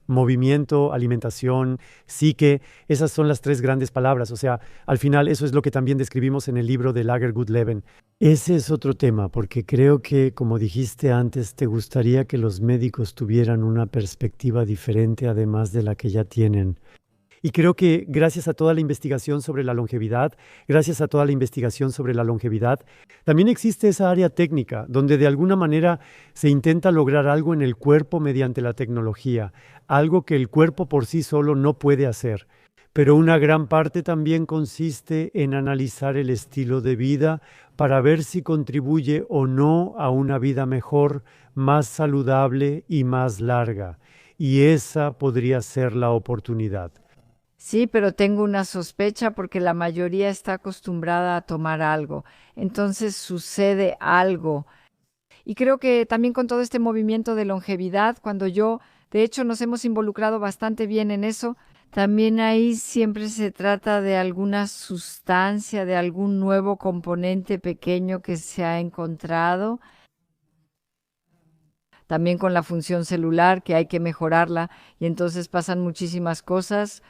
Movimiento, alimentación, psique, esas son las tres grandes palabras. O sea, al final eso es lo que también describimos en el libro de Lager Gut Leben. Ese es otro tema, porque creo que, como dijiste antes, te gustaría que los médicos tuvieran una perspectiva diferente además de la que ya tienen. Y creo que gracias a toda la investigación sobre la longevidad, también existe esa área técnica donde de alguna manera se intenta lograr algo en el cuerpo mediante la tecnología, algo que el cuerpo por sí solo no puede hacer. Pero una gran parte también consiste en analizar el estilo de vida para ver si contribuye o no a una vida mejor, más saludable y más larga. Y esa podría ser la oportunidad. Sí, pero tengo una sospecha porque la mayoría está acostumbrada a tomar algo. Entonces sucede algo. Y creo que también con todo este movimiento de longevidad, de hecho, nos hemos involucrado bastante bien en eso, también ahí siempre se trata de alguna sustancia, de algún nuevo componente pequeño que se ha encontrado. También con la función celular, que hay que mejorarla, y entonces pasan muchísimas cosas.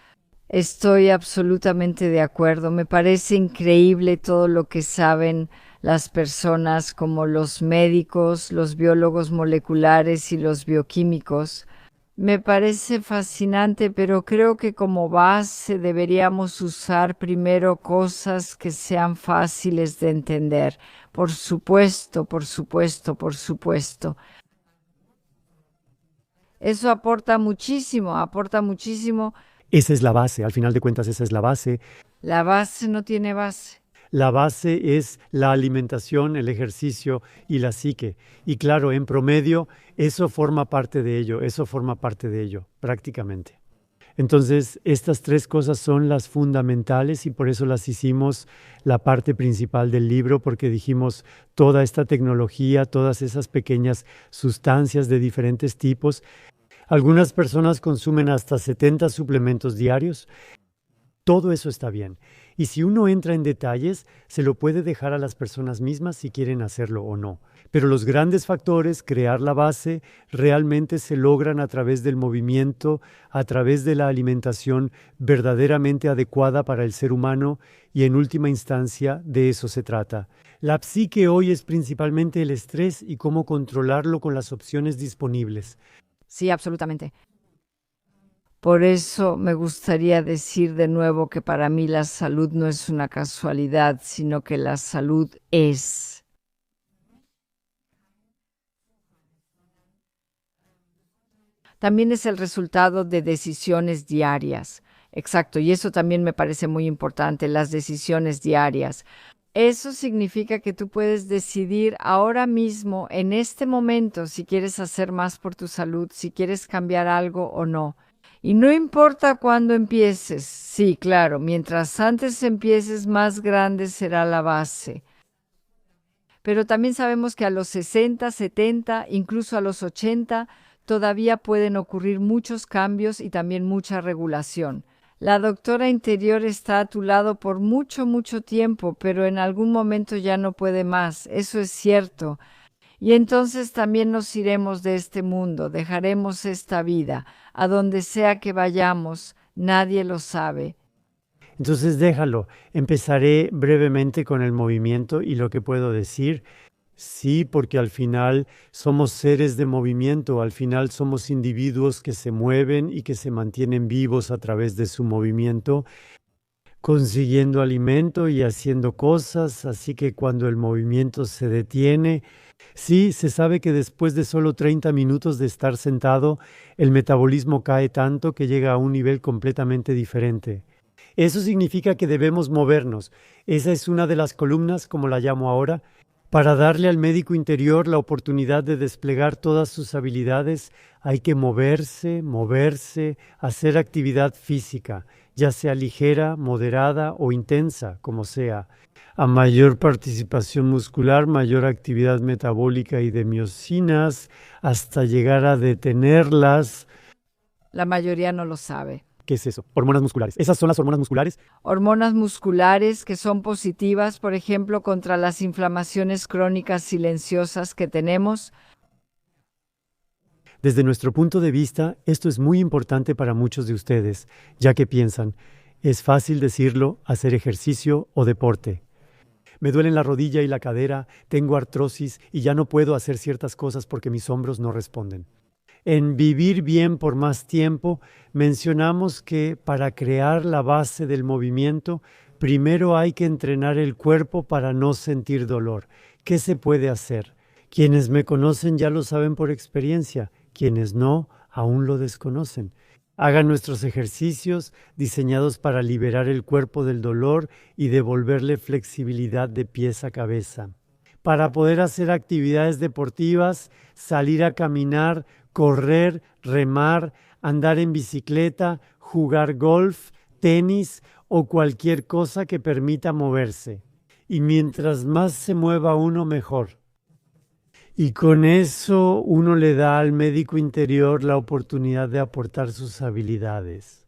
Estoy absolutamente de acuerdo. Me parece increíble todo lo que saben las personas como los médicos, los biólogos moleculares y los bioquímicos. Me parece fascinante, pero creo que como base deberíamos usar primero cosas que sean fáciles de entender. Por supuesto, por supuesto, por supuesto. Eso aporta muchísimo, aporta muchísimo. Esa es la base, al final de cuentas esa es la base. La base no tiene base. La base es la alimentación, el ejercicio y la psique. Y claro, en promedio, eso forma parte de ello, prácticamente. Entonces, estas tres cosas son las fundamentales y por eso las hicimos la parte principal del libro, porque dijimos toda esta tecnología, todas esas pequeñas sustancias de diferentes tipos. Algunas personas consumen hasta 70 suplementos diarios. Todo eso está bien. Y si uno entra en detalles, se lo puede dejar a las personas mismas si quieren hacerlo o no. Pero los grandes factores, crear la base, realmente se logran a través del movimiento, a través de la alimentación verdaderamente adecuada para el ser humano y en última instancia de eso se trata. La psique hoy es principalmente el estrés y cómo controlarlo con las opciones disponibles. Sí, absolutamente. Por eso me gustaría decir de nuevo que para mí la salud no es una casualidad, sino que la salud es. También es el resultado de decisiones diarias. Exacto, y eso también me parece muy importante, las decisiones diarias. Eso significa que tú puedes decidir ahora mismo, en este momento, si quieres hacer más por tu salud, si quieres cambiar algo o no. Y no importa cuándo empieces, sí, claro, mientras antes empieces, más grande será la base. Pero también sabemos que a los 60, 70, incluso a los 80, todavía pueden ocurrir muchos cambios y también mucha regulación. La doctora interior está a tu lado por mucho, mucho tiempo, pero en algún momento ya no puede más, eso es cierto. Y entonces también nos iremos de este mundo, dejaremos esta vida, a donde sea que vayamos, nadie lo sabe. Entonces déjalo, empezaré brevemente con el movimiento y lo que puedo decir. Sí, porque al final somos seres de movimiento, al final somos individuos que se mueven y que se mantienen vivos a través de su movimiento, consiguiendo alimento y haciendo cosas, así que cuando el movimiento se detiene, sí, se sabe que después de solo 30 minutos de estar sentado, el metabolismo cae tanto que llega a un nivel completamente diferente. Eso significa que debemos movernos. Esa es una de las columnas, como la llamo ahora. Para darle al médico interior la oportunidad de desplegar todas sus habilidades, hay que moverse, hacer actividad física, ya sea ligera, moderada o intensa, como sea. A mayor participación muscular, mayor actividad metabólica y de miocinas, hasta llegar a detenerlas. La mayoría no lo sabe. ¿Qué es eso? Hormonas musculares. ¿Esas son las hormonas musculares? Hormonas musculares que son positivas, por ejemplo, contra las inflamaciones crónicas silenciosas que tenemos. Desde nuestro punto de vista, esto es muy importante para muchos de ustedes, ya que piensan, es fácil decirlo, hacer ejercicio o deporte. Me duelen la rodilla y la cadera, tengo artrosis y ya no puedo hacer ciertas cosas porque mis hombros no responden. En Vivir Bien por Más Tiempo mencionamos que para crear la base del movimiento, primero hay que entrenar el cuerpo para no sentir dolor. ¿Qué se puede hacer? Quienes me conocen ya lo saben por experiencia, quienes no, aún lo desconocen. Hagan nuestros ejercicios diseñados para liberar el cuerpo del dolor y devolverle flexibilidad de pies a cabeza. Para poder hacer actividades deportivas, salir a caminar, correr, remar, andar en bicicleta, jugar golf, tenis o cualquier cosa que permita moverse. Y mientras más se mueva uno, mejor. Y con eso uno le da al médico interior la oportunidad de aportar sus habilidades.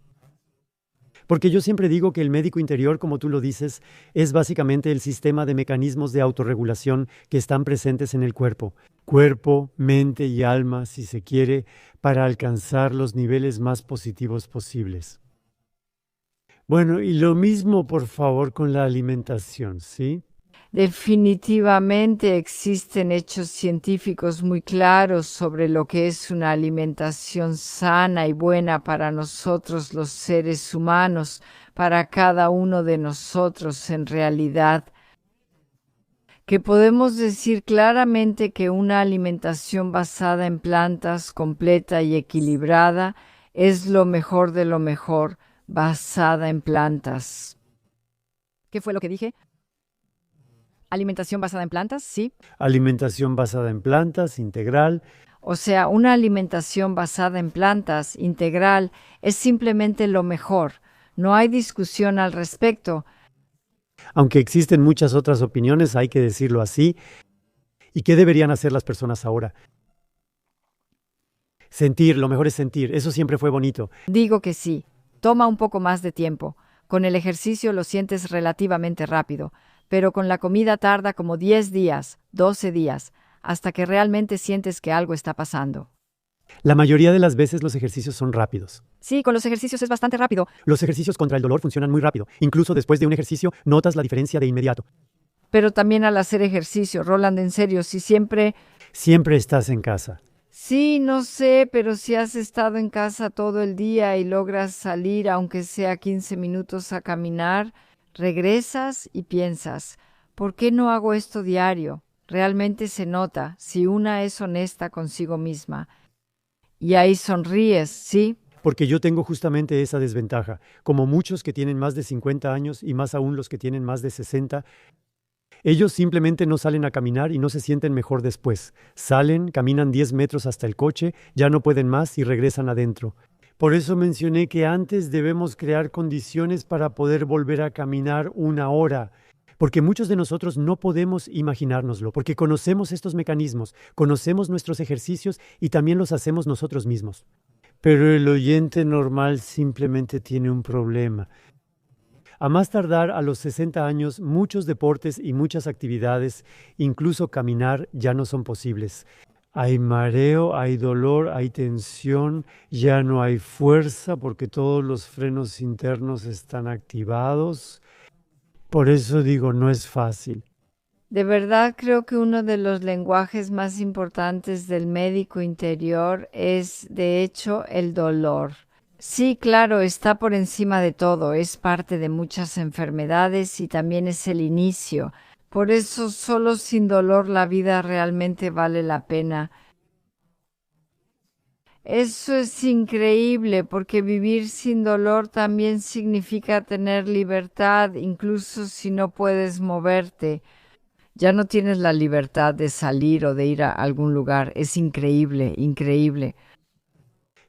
Porque yo siempre digo que el médico interior, como tú lo dices, es básicamente el sistema de mecanismos de autorregulación que están presentes en el cuerpo. Cuerpo, mente y alma, si se quiere, para alcanzar los niveles más positivos posibles. Bueno, y lo mismo, por favor, con la alimentación, ¿sí? Definitivamente existen hechos científicos muy claros sobre lo que es una alimentación sana y buena para nosotros los seres humanos, para cada uno de nosotros en realidad. Que podemos decir claramente que una alimentación basada en plantas, completa y equilibrada, es lo mejor de lo mejor, basada en plantas. ¿Qué fue lo que dije? ¿Alimentación basada en plantas? Sí. Alimentación basada en plantas, integral. O sea, una alimentación basada en plantas, integral, es simplemente lo mejor. No hay discusión al respecto. Aunque existen muchas otras opiniones, hay que decirlo así. ¿Y qué deberían hacer las personas ahora? Sentir, lo mejor es sentir. Eso siempre fue bonito. Digo que sí. Toma un poco más de tiempo. Con el ejercicio lo sientes relativamente rápido, pero con la comida tarda como 10 días, 12 días, hasta que realmente sientes que algo está pasando. La mayoría de las veces los ejercicios son rápidos. Sí, con los ejercicios es bastante rápido. Los ejercicios contra el dolor funcionan muy rápido. Incluso después de un ejercicio, notas la diferencia de inmediato. Pero también al hacer ejercicio, Roland, en serio, si siempre... Siempre estás en casa. Sí, no sé, pero si has estado en casa todo el día y logras salir, aunque sea 15 minutos a caminar, regresas y piensas, ¿por qué no hago esto diario? Realmente se nota si una es honesta consigo misma. Y ahí sonríes, ¿sí? Porque yo tengo justamente esa desventaja. Como muchos que tienen más de 50 años y más aún los que tienen más de 60, ellos simplemente no salen a caminar y no se sienten mejor después. Salen, caminan 10 metros hasta el coche, ya no pueden más y regresan adentro. Por eso mencioné que antes debemos crear condiciones para poder volver a caminar 1 hora. Porque muchos de nosotros no podemos imaginárnoslo, porque conocemos estos mecanismos, conocemos nuestros ejercicios y también los hacemos nosotros mismos. Pero el oyente normal simplemente tiene un problema. A más tardar a los 60 años, muchos deportes y muchas actividades, incluso caminar, ya no son posibles. Hay mareo, hay dolor, hay tensión, ya no hay fuerza porque todos los frenos internos están activados. Por eso digo, no es fácil. De verdad creo que uno de los lenguajes más importantes del médico interior es, de hecho, el dolor. Sí, claro, está por encima de todo, es parte de muchas enfermedades y también es el inicio. Por eso solo sin dolor la vida realmente vale la pena. Eso es increíble porque vivir sin dolor también significa tener libertad, incluso si no puedes moverte. Ya no tienes la libertad de salir o de ir a algún lugar. Es increíble, increíble.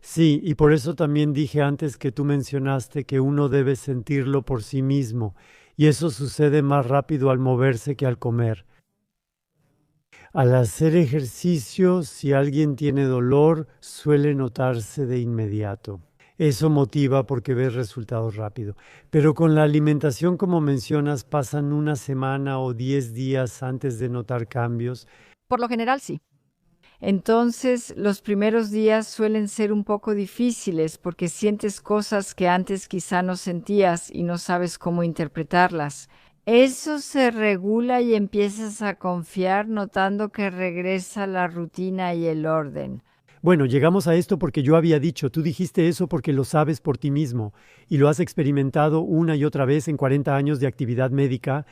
Sí, y por eso también dije antes que tú mencionaste que uno debe sentirlo por sí mismo, y eso sucede más rápido al moverse que al comer. Al hacer ejercicio, si alguien tiene dolor, suele notarse de inmediato. Eso motiva porque ves resultados rápido. Pero con la alimentación, como mencionas, pasan 1 semana o 10 días antes de notar cambios. Por lo general, sí. Entonces, los primeros días suelen ser un poco difíciles porque sientes cosas que antes quizá no sentías y no sabes cómo interpretarlas. Eso se regula y empiezas a confiar notando que regresa la rutina y el orden. Bueno, llegamos a esto porque yo había dicho, tú dijiste eso porque lo sabes por ti mismo y lo has experimentado una y otra vez en 40 años de actividad médica,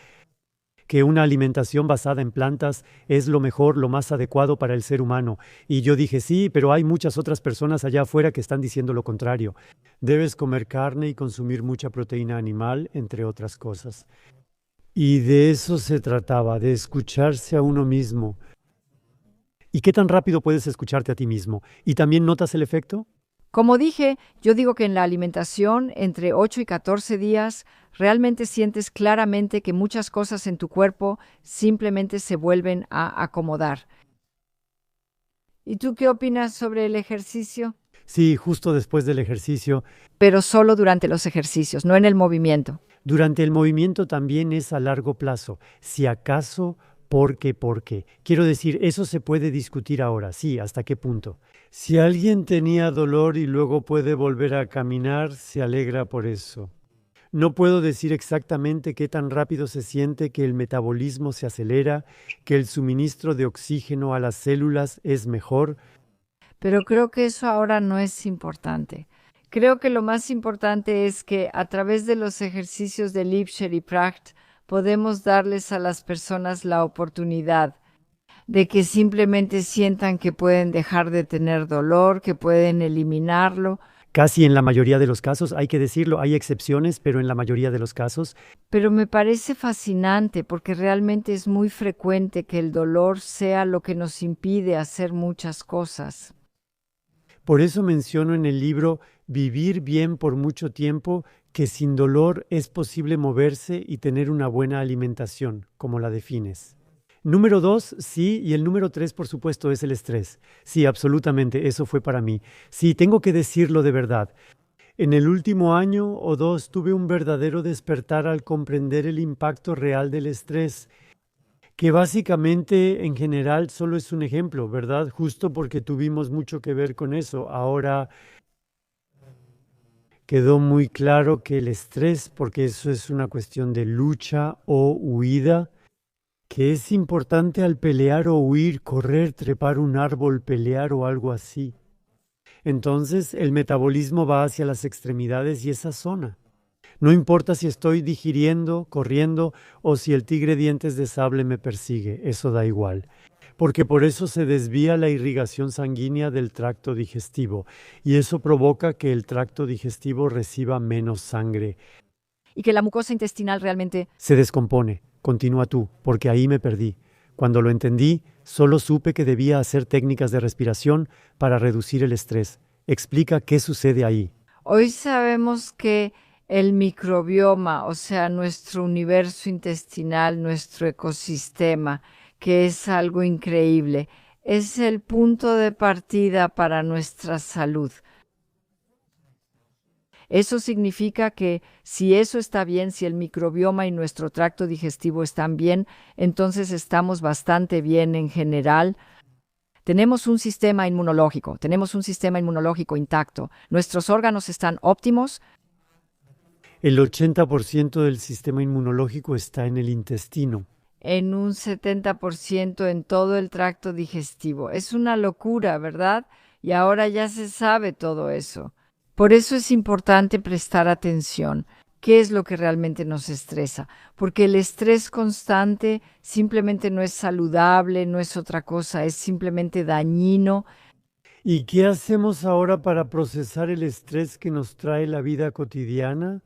que una alimentación basada en plantas es lo mejor, lo más adecuado para el ser humano. Y yo dije, sí, pero hay muchas otras personas allá afuera que están diciendo lo contrario. Debes comer carne y consumir mucha proteína animal, entre otras cosas. Y de eso se trataba, de escucharse a uno mismo. ¿Y qué tan rápido puedes escucharte a ti mismo? ¿Y también notas el efecto? Como dije, yo digo que en la alimentación, entre 8 y 14 días, realmente sientes claramente que muchas cosas en tu cuerpo simplemente se vuelven a acomodar. ¿Y tú qué opinas sobre el ejercicio? Sí, justo después del ejercicio. Pero solo durante los ejercicios, no en el movimiento. Durante el movimiento también es a largo plazo. Si acaso, ¿por qué? Quiero decir, eso se puede discutir ahora, sí, ¿hasta qué punto? Si alguien tenía dolor y luego puede volver a caminar, se alegra por eso. No puedo decir exactamente qué tan rápido se siente que el metabolismo se acelera, que el suministro de oxígeno a las células es mejor. Pero creo que eso ahora no es importante. Creo que lo más importante es que a través de los ejercicios de Lipscher y Pracht podemos darles a las personas la oportunidad de que simplemente sientan que pueden dejar de tener dolor, que pueden eliminarlo. Casi en la mayoría de los casos, hay que decirlo, hay excepciones, pero en la mayoría de los casos. Pero me parece fascinante porque realmente es muy frecuente que el dolor sea lo que nos impide hacer muchas cosas. Por eso menciono en el libro Vivir bien por mucho tiempo, que sin dolor es posible moverse y tener una buena alimentación, como la defines. Número 2, sí, y el número 3, por supuesto, es el estrés. Sí, absolutamente, eso fue para mí. Sí, tengo que decirlo de verdad. En el último año o dos tuve un verdadero despertar al comprender el impacto real del estrés, que básicamente en general solo es un ejemplo, ¿verdad? Justo porque tuvimos mucho que ver con eso. Ahora quedó muy claro que el estrés, porque eso es una cuestión de lucha o huida, que es importante al pelear o huir, correr, trepar un árbol, pelear o algo así. Entonces el metabolismo va hacia las extremidades y esa zona. No importa si estoy digiriendo, corriendo o si el tigre dientes de sable me persigue, eso da igual. Porque por eso se desvía la irrigación sanguínea del tracto digestivo y eso provoca que el tracto digestivo reciba menos sangre. Y que la mucosa intestinal realmente Se descompone. Continúa tú, porque ahí me perdí. Cuando lo entendí, solo supe que debía hacer técnicas de respiración para reducir el estrés. Explica qué sucede ahí. Hoy sabemos que el microbioma, o sea, nuestro universo intestinal, nuestro ecosistema, que es algo increíble, es el punto de partida para nuestra salud. Eso significa que si eso está bien, si el microbioma y nuestro tracto digestivo están bien, entonces estamos bastante bien en general. Tenemos un sistema inmunológico intacto. Nuestros órganos están óptimos. El 80% del sistema inmunológico está en el intestino. En un 70% en todo el tracto digestivo. Es una locura, ¿verdad? Y ahora ya se sabe todo eso. Por eso es importante prestar atención. ¿Qué es lo que realmente nos estresa? Porque el estrés constante simplemente no es saludable, no es otra cosa, es simplemente dañino. ¿Y qué hacemos ahora para procesar el estrés que nos trae la vida cotidiana?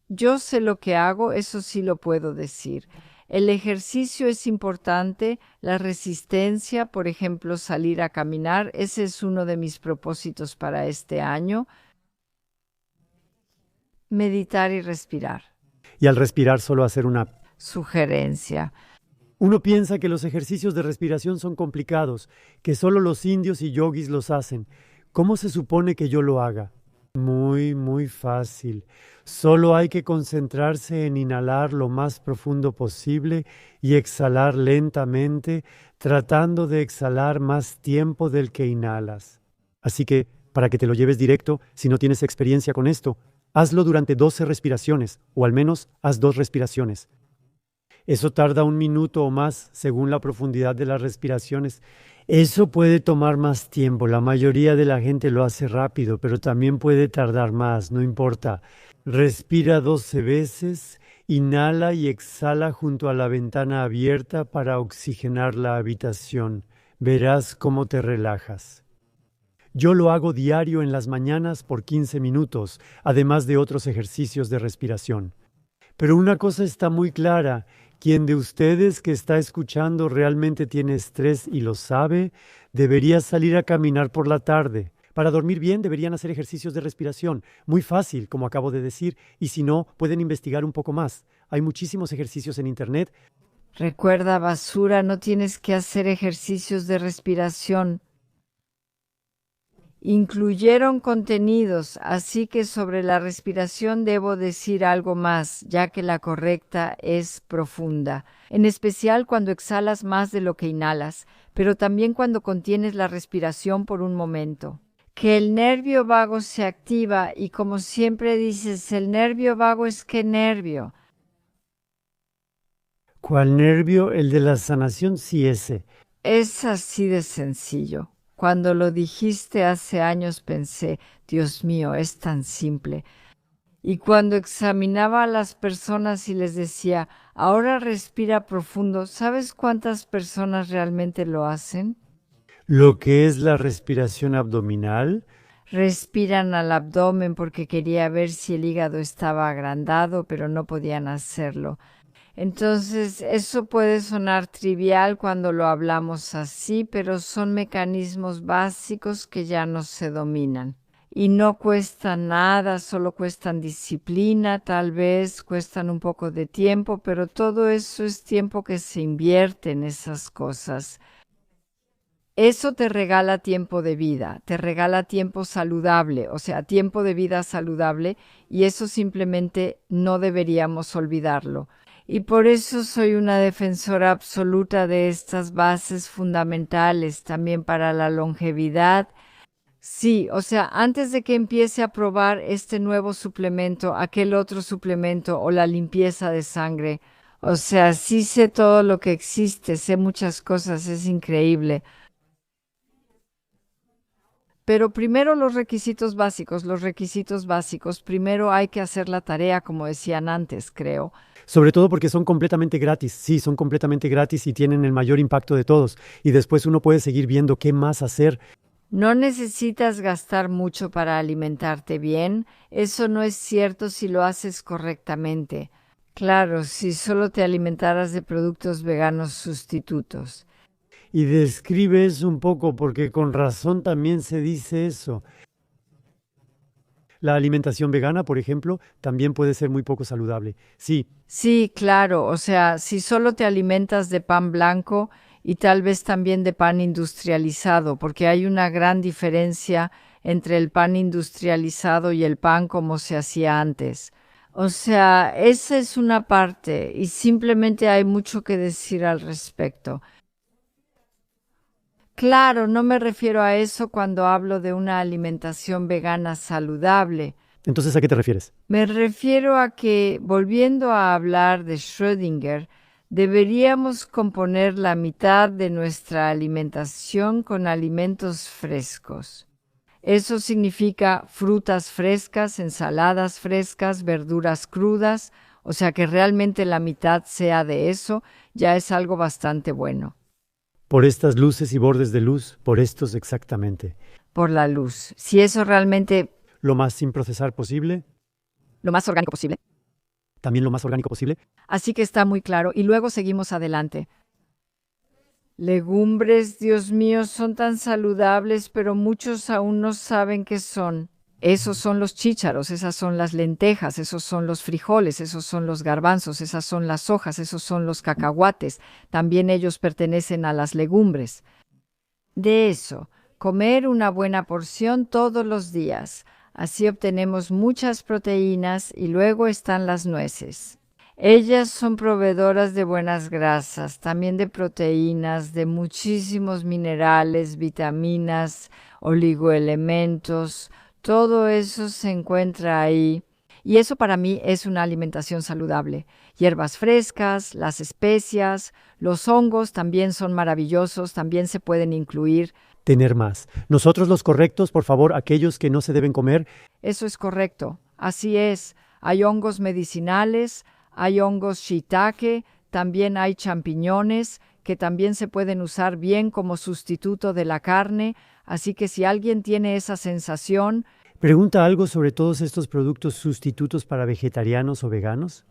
Yo sé lo que hago, eso sí lo puedo decir. El ejercicio es importante, la resistencia, por ejemplo, salir a caminar, ese es uno de mis propósitos para este año. Meditar y respirar. Y al respirar solo hacer una sugerencia. Uno piensa que los ejercicios de respiración son complicados, que solo los indios y yogis los hacen. ¿Cómo se supone que yo lo haga? Muy fácil. Solo hay que concentrarse en inhalar lo más profundo posible y exhalar lentamente, tratando de exhalar más tiempo del que inhalas. Así que, para que te lo lleves directo, si no tienes experiencia con esto, hazlo durante 12 respiraciones, o al menos haz 2 respiraciones. Eso tarda 1 minuto o más según la profundidad de las respiraciones. Eso puede tomar más tiempo. La mayoría de la gente lo hace rápido, pero también puede tardar más, no importa. Respira 12 veces, inhala y exhala junto a la ventana abierta para oxigenar la habitación. Verás cómo te relajas. Yo lo hago diario en las mañanas por 15 minutos, además de otros ejercicios de respiración. Pero una cosa está muy clara, quien de ustedes que está escuchando realmente tiene estrés y lo sabe, debería salir a caminar por la tarde. Para dormir bien deberían hacer ejercicios de respiración, muy fácil, como acabo de decir, y si no, pueden investigar un poco más. Hay muchísimos ejercicios en Internet. Recuerda, basura, no tienes que hacer ejercicios de respiración. Incluyeron contenidos, así que sobre la respiración debo decir algo más, ya que la correcta es profunda, en especial cuando exhalas más de lo que inhalas, pero también cuando contienes la respiración por un momento. Que el nervio vago se activa y como siempre dices, el nervio vago es ¿qué nervio? ¿Cuál nervio? El de la sanación, sí, ese. Es así de sencillo. Cuando lo dijiste hace años pensé, Dios mío, es tan simple. Y cuando examinaba a las personas y les decía, ahora respira profundo, ¿sabes cuántas personas realmente lo hacen? Lo que es la respiración abdominal. Respiran al abdomen porque quería ver si el hígado estaba agrandado, pero no podían hacerlo. Entonces, eso puede sonar trivial cuando lo hablamos así, pero son mecanismos básicos que ya no se dominan. Y no cuestan nada, solo cuestan disciplina, tal vez cuestan un poco de tiempo, pero todo eso es tiempo que se invierte en esas cosas. Eso te regala tiempo de vida, te regala tiempo saludable, o sea, tiempo de vida saludable, y eso simplemente no deberíamos olvidarlo. Y por eso soy una defensora absoluta de estas bases fundamentales también para la longevidad. Sí, o sea, antes de que empiece a probar este nuevo suplemento, aquel otro suplemento o la limpieza de sangre, o sea, sí sé todo lo que existe, sé muchas cosas, es increíble. Pero primero los requisitos básicos, primero hay que hacer la tarea, como decían antes, creo. Sobre todo porque son completamente gratis. Sí, son completamente gratis y tienen el mayor impacto de todos. Y después uno puede seguir viendo qué más hacer. No necesitas gastar mucho para alimentarte bien. Eso no es cierto si lo haces correctamente. Claro, si solo te alimentaras de productos veganos sustitutos. Y describe eso un poco porque con razón también se dice eso. La alimentación vegana, por ejemplo, también puede ser muy poco saludable. Sí. Sí, claro. O sea, si solo te alimentas de pan blanco y tal vez también de pan industrializado, porque hay una gran diferencia entre el pan industrializado y el pan como se hacía antes. O sea, esa es una parte y simplemente hay mucho que decir al respecto. Claro, no me refiero a eso cuando hablo de una alimentación vegana saludable. Entonces, ¿a qué te refieres? Me refiero a que, volviendo a hablar de Schrödinger, deberíamos componer la mitad de nuestra alimentación con alimentos frescos. Eso significa frutas frescas, ensaladas frescas, verduras crudas, o sea que realmente la mitad sea de eso, ya es algo bastante bueno. Por estas luces y bordes de luz, por estos exactamente. Por la luz. Si eso realmente... Lo más sin procesar posible. Lo más orgánico posible. También lo más orgánico posible. Así que está muy claro. Y luego seguimos adelante. Legumbres, Dios mío, son tan saludables, pero muchos aún no saben qué son. Esos son los chícharos, esas son las lentejas, esos son los frijoles, esos son los garbanzos, esas son las hojas, esos son los cacahuates. También ellos pertenecen a las legumbres. De eso, comer una buena porción todos los días. Así obtenemos muchas proteínas y luego están las nueces. Ellas son proveedoras de buenas grasas, también de proteínas, de muchísimos minerales, vitaminas, oligoelementos. Todo eso se encuentra ahí y eso para mí es una alimentación saludable. hierbas frescas, las especias, los hongos también son maravillosos, también se pueden incluir. Tener más. Nosotros los correctos, por favor, aquellos que no se deben comer. Eso es correcto, así es. Hay hongos medicinales, hay hongos shiitake, también hay champiñones que también se pueden usar bien como sustituto de la carne, así que si alguien tiene esa sensación. Pregunta algo sobre todos estos productos sustitutos para vegetarianos o veganos.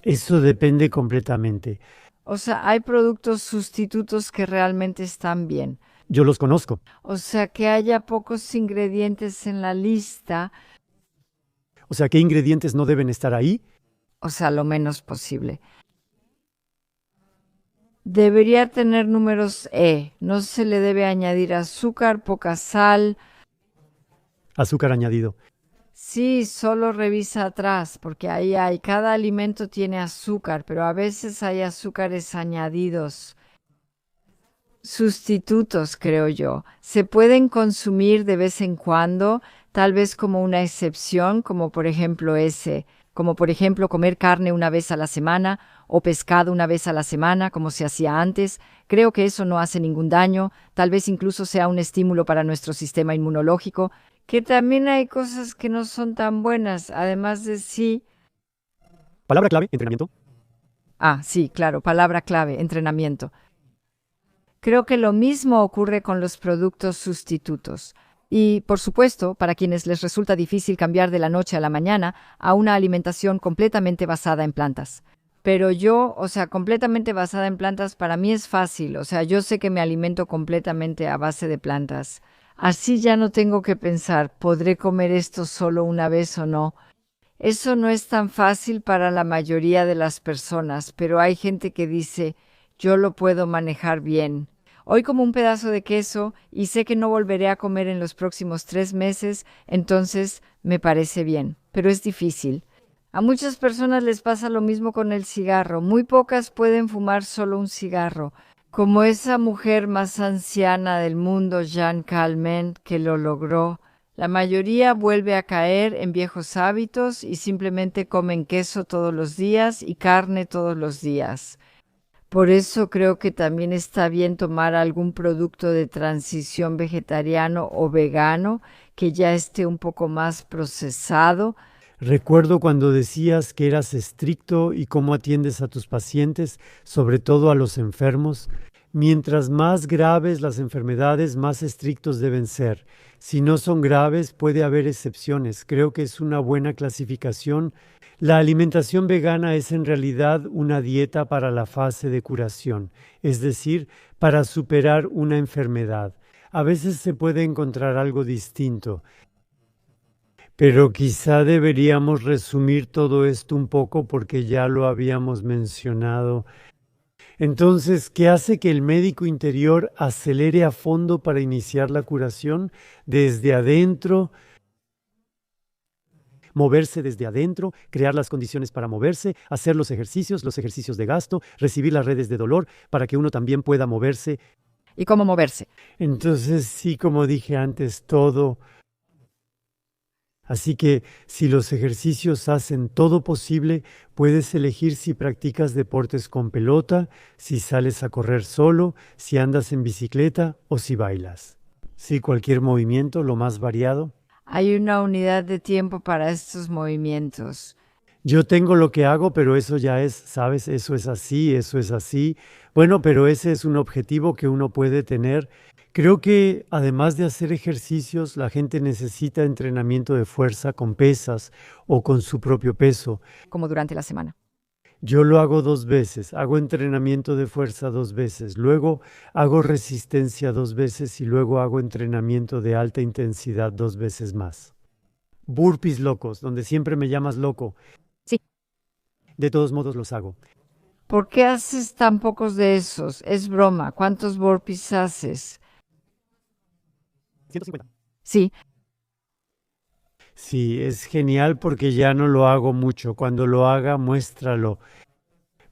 Eso depende completamente. O sea, hay productos sustitutos que realmente están bien. Yo los conozco. O sea, que haya pocos ingredientes en la lista. O sea, ¿qué ingredientes no deben estar ahí? O sea, lo menos posible. Debería tener números E. No se le debe añadir azúcar, poca sal. Azúcar añadido. Sí, solo revisa atrás, porque ahí hay. Cada alimento tiene azúcar, pero a veces hay azúcares añadidos. Sustitutos, creo yo. Se pueden consumir de vez en cuando, tal vez como una excepción, como por ejemplo comer carne una vez a la semana o pescado una vez a la semana, como se hacía antes. Creo que eso no hace ningún daño, tal vez incluso sea un estímulo para nuestro sistema inmunológico, que también hay cosas que no son tan buenas, además de sí. Palabra clave, entrenamiento. Sí, claro, palabra clave, entrenamiento. Creo que lo mismo ocurre con los productos sustitutos. Y, por supuesto, para quienes les resulta difícil cambiar de la noche a la mañana a una alimentación completamente basada en plantas. Pero completamente basada en plantas para mí es fácil. O sea, yo sé que me alimento completamente a base de plantas. Así ya no tengo que pensar, ¿podré comer esto solo una vez o no? Eso no es tan fácil para la mayoría de las personas, pero hay gente que dice, yo lo puedo manejar bien. Hoy como un pedazo de queso y sé que no volveré a comer en los próximos 3 meses, entonces me parece bien, pero es difícil. A muchas personas les pasa lo mismo con el cigarro. Muy pocas pueden fumar solo un cigarro, como esa mujer más anciana del mundo, Jeanne Calment, que lo logró. La mayoría vuelve a caer en viejos hábitos y simplemente comen queso todos los días y carne todos los días. Por eso creo que también está bien tomar algún producto de transición vegetariano o vegano que ya esté un poco más procesado. Recuerdo cuando decías que eras estricto y cómo atiendes a tus pacientes, sobre todo a los enfermos. Mientras más graves las enfermedades, más estrictos deben ser. Si no son graves, puede haber excepciones. Creo que es una buena clasificación. La alimentación vegana es en realidad una dieta para la fase de curación, es decir, para superar una enfermedad. A veces se puede encontrar algo distinto, pero quizá deberíamos resumir todo esto un poco porque ya lo habíamos mencionado. Entonces, ¿qué hace que el médico interior acelere a fondo para iniciar la curación? Desde adentro. Moverse desde adentro, crear las condiciones para moverse, hacer los ejercicios de gasto, recibir las redes de dolor para que uno también pueda moverse. ¿Y cómo moverse? Entonces, sí, como dije antes, todo. Así que si los ejercicios hacen todo posible, puedes elegir si practicas deportes con pelota, si sales a correr solo, si andas en bicicleta o si bailas. Sí, cualquier movimiento, lo más variado. Hay una unidad de tiempo para estos movimientos. Yo tengo lo que hago, pero eso ya es, ¿sabes? Eso es así, eso es así. Bueno, pero ese es un objetivo que uno puede tener. Creo que además de hacer ejercicios, la gente necesita entrenamiento de fuerza con pesas o con su propio peso. Como durante la semana. Yo lo hago 2 veces, hago entrenamiento de fuerza 2 veces, luego hago resistencia 2 veces y luego hago entrenamiento de alta intensidad 2 veces más. Burpees locos, donde siempre me llamas loco. Sí. De todos modos los hago. ¿Por qué haces tan pocos de esos? Es broma. ¿Cuántos burpees haces? 150. Sí. Sí, es genial porque ya no lo hago mucho. Cuando lo haga, muéstralo.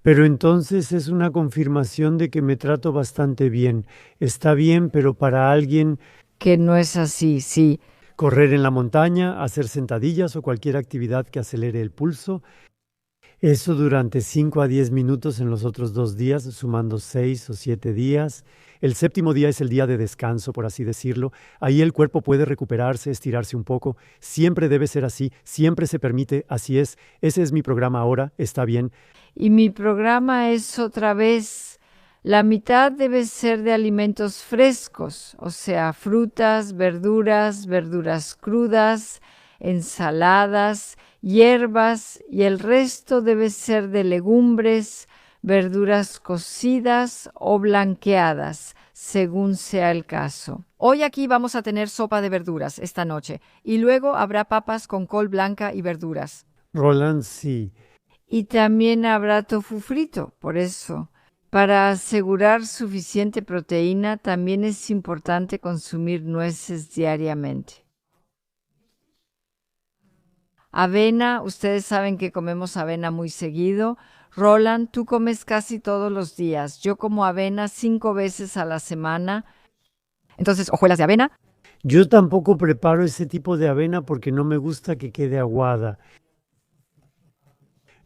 Pero entonces es una confirmación de que me trato bastante bien. Está bien, pero para alguien... Que no es así, sí. Correr en la montaña, hacer sentadillas o cualquier actividad que acelere el pulso. Eso durante 5 a 10 minutos en los otros 2 días, sumando 6 o 7 días. El séptimo día es el día de descanso, por así decirlo. Ahí el cuerpo puede recuperarse, estirarse un poco. Siempre debe ser así, siempre se permite, así es. Ese es mi programa ahora, está bien. Y mi programa es otra vez, la mitad debe ser de alimentos frescos, o sea, frutas, verduras crudas, ensaladas, hierbas, y el resto debe ser de legumbres, verduras cocidas o blanqueadas, según sea el caso. Hoy aquí vamos a tener sopa de verduras esta noche, y luego habrá papas con col blanca y verduras. Roland, sí. Y también habrá tofu frito, por eso. Para asegurar suficiente proteína, también es importante consumir nueces diariamente. Avena, ustedes saben que comemos avena muy seguido. Roland, tú comes casi todos los días. Yo como avena 5 veces a la semana. Entonces, hojuelas de avena. Yo tampoco preparo ese tipo de avena porque no me gusta que quede aguada.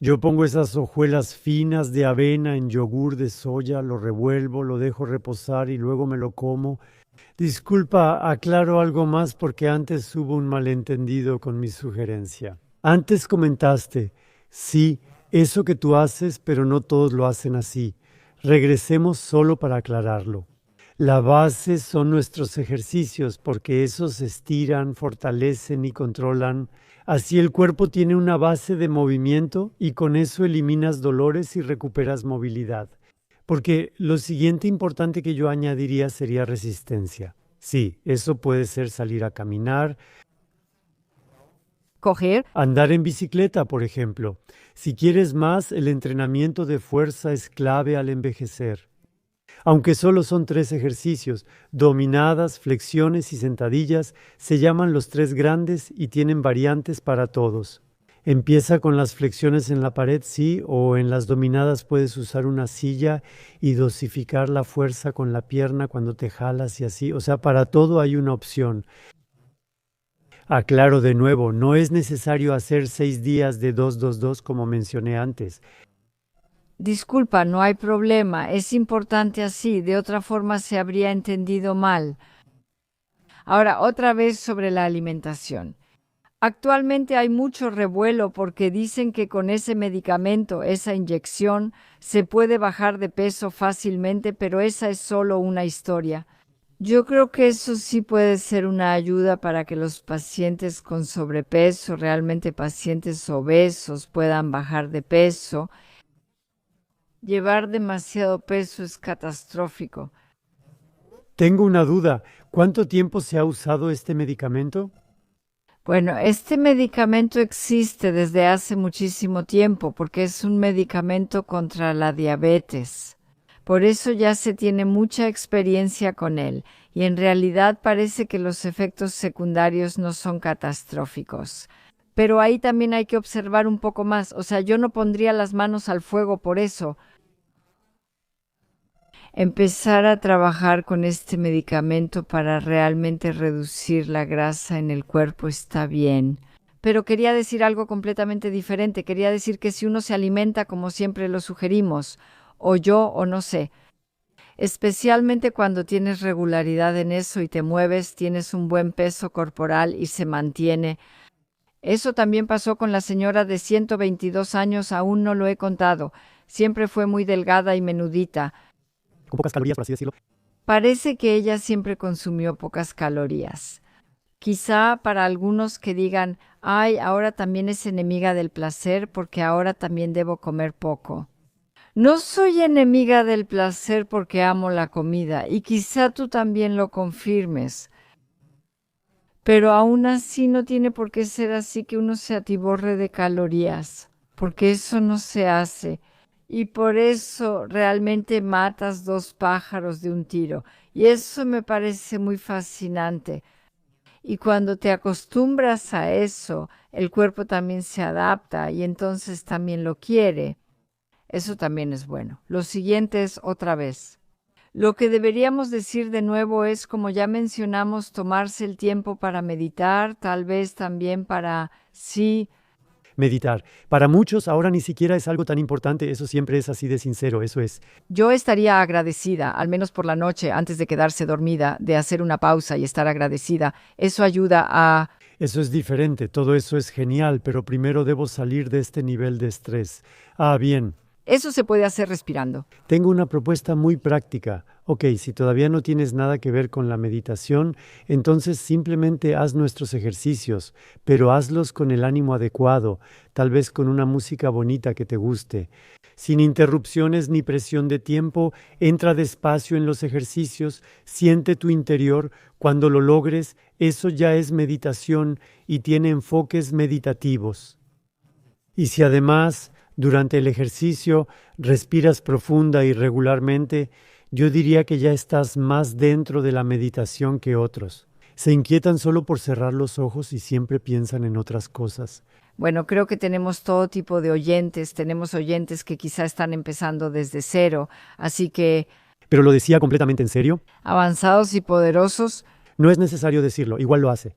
Yo pongo esas hojuelas finas de avena en yogur de soya, lo revuelvo, lo dejo reposar y luego me lo como. Disculpa, aclaro algo más porque antes hubo un malentendido con mi sugerencia. Antes comentaste, sí, eso que tú haces, pero no todos lo hacen así. Regresemos solo para aclararlo. La base son nuestros ejercicios porque esos estiran, fortalecen y controlan. Así el cuerpo tiene una base de movimiento y con eso eliminas dolores y recuperas movilidad. Porque lo siguiente importante que yo añadiría sería resistencia. Sí, eso puede ser salir a caminar, Coger. andar en bicicleta, por ejemplo. Si quieres más, el entrenamiento de fuerza es clave al envejecer. Aunque solo son 3 ejercicios, dominadas, flexiones y sentadillas, se llaman los 3 grandes y tienen variantes para todos. Empieza con las flexiones en la pared, sí, o en las dominadas puedes usar una silla y dosificar la fuerza con la pierna cuando te jalas y así. O sea, para todo hay una opción. Aclaro de nuevo, no es necesario hacer 6 días de 2-2-2 como mencioné antes. Disculpa, no hay problema. Es importante así, de otra forma se habría entendido mal. Ahora, otra vez sobre la alimentación. Actualmente hay mucho revuelo porque dicen que con ese medicamento, esa inyección, se puede bajar de peso fácilmente, pero esa es solo una historia. Yo creo que eso sí puede ser una ayuda para que los pacientes con sobrepeso, realmente pacientes obesos, puedan bajar de peso. Llevar demasiado peso es catastrófico. Tengo una duda. ¿Cuánto tiempo se ha usado este medicamento? Bueno, este medicamento existe desde hace muchísimo tiempo porque es un medicamento contra la diabetes. Por eso ya se tiene mucha experiencia con él y en realidad parece que los efectos secundarios no son catastróficos. Pero ahí también hay que observar un poco más. O sea, yo no pondría las manos al fuego por eso. Empezar a trabajar con este medicamento para realmente reducir la grasa en el cuerpo está bien. Pero quería decir algo completamente diferente. Quería decir que si uno se alimenta como siempre lo sugerimos, o yo o no sé, especialmente cuando tienes regularidad en eso y te mueves, tienes un buen peso corporal y se mantiene. Eso también pasó con la señora de 122 años, aún no lo he contado. Siempre fue muy delgada y menudita. Con pocas calorías, por así decirlo. Parece que ella siempre consumió pocas calorías. Quizá para algunos que digan, ay, ahora también es enemiga del placer porque ahora también debo comer poco. No soy enemiga del placer porque amo la comida y quizá tú también lo confirmes. Pero aún así no tiene por qué ser así que uno se atiborre de calorías, porque eso no se hace. Y por eso realmente matas 2 pájaros de un tiro. Y eso me parece muy fascinante. Y cuando te acostumbras a eso, el cuerpo también se adapta y entonces también lo quiere. Eso también es bueno. Lo siguiente es otra vez. Lo que deberíamos decir de nuevo es, como ya mencionamos, tomarse el tiempo para meditar, tal vez también para sí. meditar. Para muchos ahora ni siquiera es algo tan importante, eso siempre es así de sincero, eso es. Yo estaría agradecida, al menos por la noche, antes de quedarse dormida, de hacer una pausa y estar agradecida. Eso ayuda a... Eso es diferente, todo eso es genial, pero primero debo salir de este nivel de estrés. Bien. Eso se puede hacer respirando. Tengo una propuesta muy práctica. Ok, si todavía no tienes nada que ver con la meditación, entonces simplemente haz nuestros ejercicios, pero hazlos con el ánimo adecuado, tal vez con una música bonita que te guste. Sin interrupciones ni presión de tiempo, entra despacio en los ejercicios, siente tu interior. Cuando lo logres, eso ya es meditación y tiene enfoques meditativos. Y si además, durante el ejercicio, respiras profunda y regularmente, yo diría que ya estás más dentro de la meditación que otros. Se inquietan solo por cerrar los ojos y siempre piensan en otras cosas. Bueno, creo que tenemos todo tipo de oyentes. Tenemos oyentes que quizá están empezando desde cero, así que... ¿Pero lo decía completamente en serio? Avanzados y poderosos. No es necesario decirlo, igual lo hace.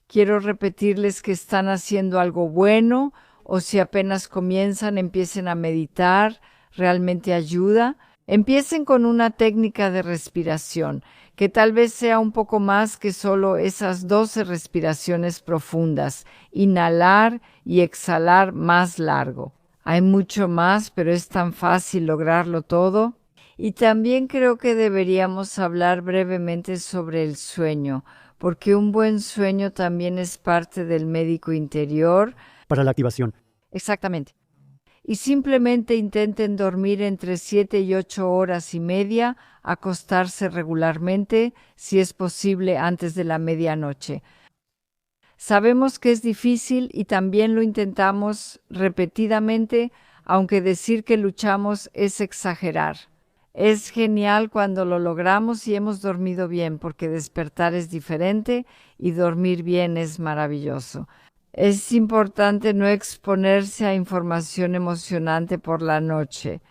Quiero repetirles que están haciendo algo bueno, o si apenas comienzan, empiecen a meditar, realmente ayuda. Empiecen con una técnica de respiración, que tal vez sea un poco más que solo esas 12 respiraciones profundas, inhalar y exhalar más largo. Hay mucho más, pero es tan fácil lograrlo todo. Y también creo que deberíamos hablar brevemente sobre el sueño, porque un buen sueño también es parte del médico interior. Para la activación. Exactamente. Y simplemente intenten dormir entre 7 y 8 horas y media, acostarse regularmente, si es posible antes de la medianoche. Sabemos que es difícil y también lo intentamos repetidamente, aunque decir que luchamos es exagerar. Es genial cuando lo logramos y hemos dormido bien, porque despertar es diferente y dormir bien es maravilloso. Es importante no exponerse a información emocionante por la noche.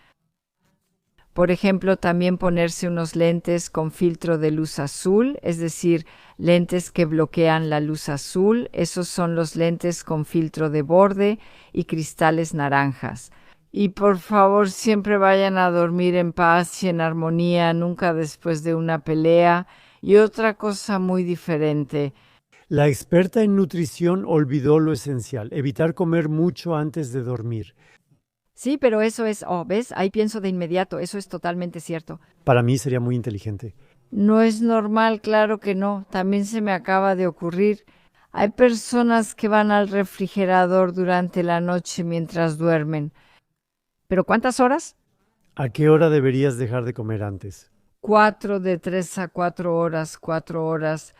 Por ejemplo, también ponerse unos lentes con filtro de luz azul, es decir, lentes que bloquean la luz azul. Esos son los lentes con filtro de borde y cristales naranjas. Y por favor, siempre vayan a dormir en paz y en armonía, nunca después de una pelea. Y otra cosa muy diferente. La experta en nutrición olvidó lo esencial, evitar comer mucho antes de dormir. Sí, pero eso es, ¿ves? Ahí pienso de inmediato, eso es totalmente cierto. Para mí sería muy inteligente. No es normal, claro que no. También se me acaba de ocurrir. Hay personas que van al refrigerador durante la noche mientras duermen. ¿Pero cuántas horas? ¿A qué hora deberías dejar de comer antes? 4, de 3 a 4 horas, 4 horas.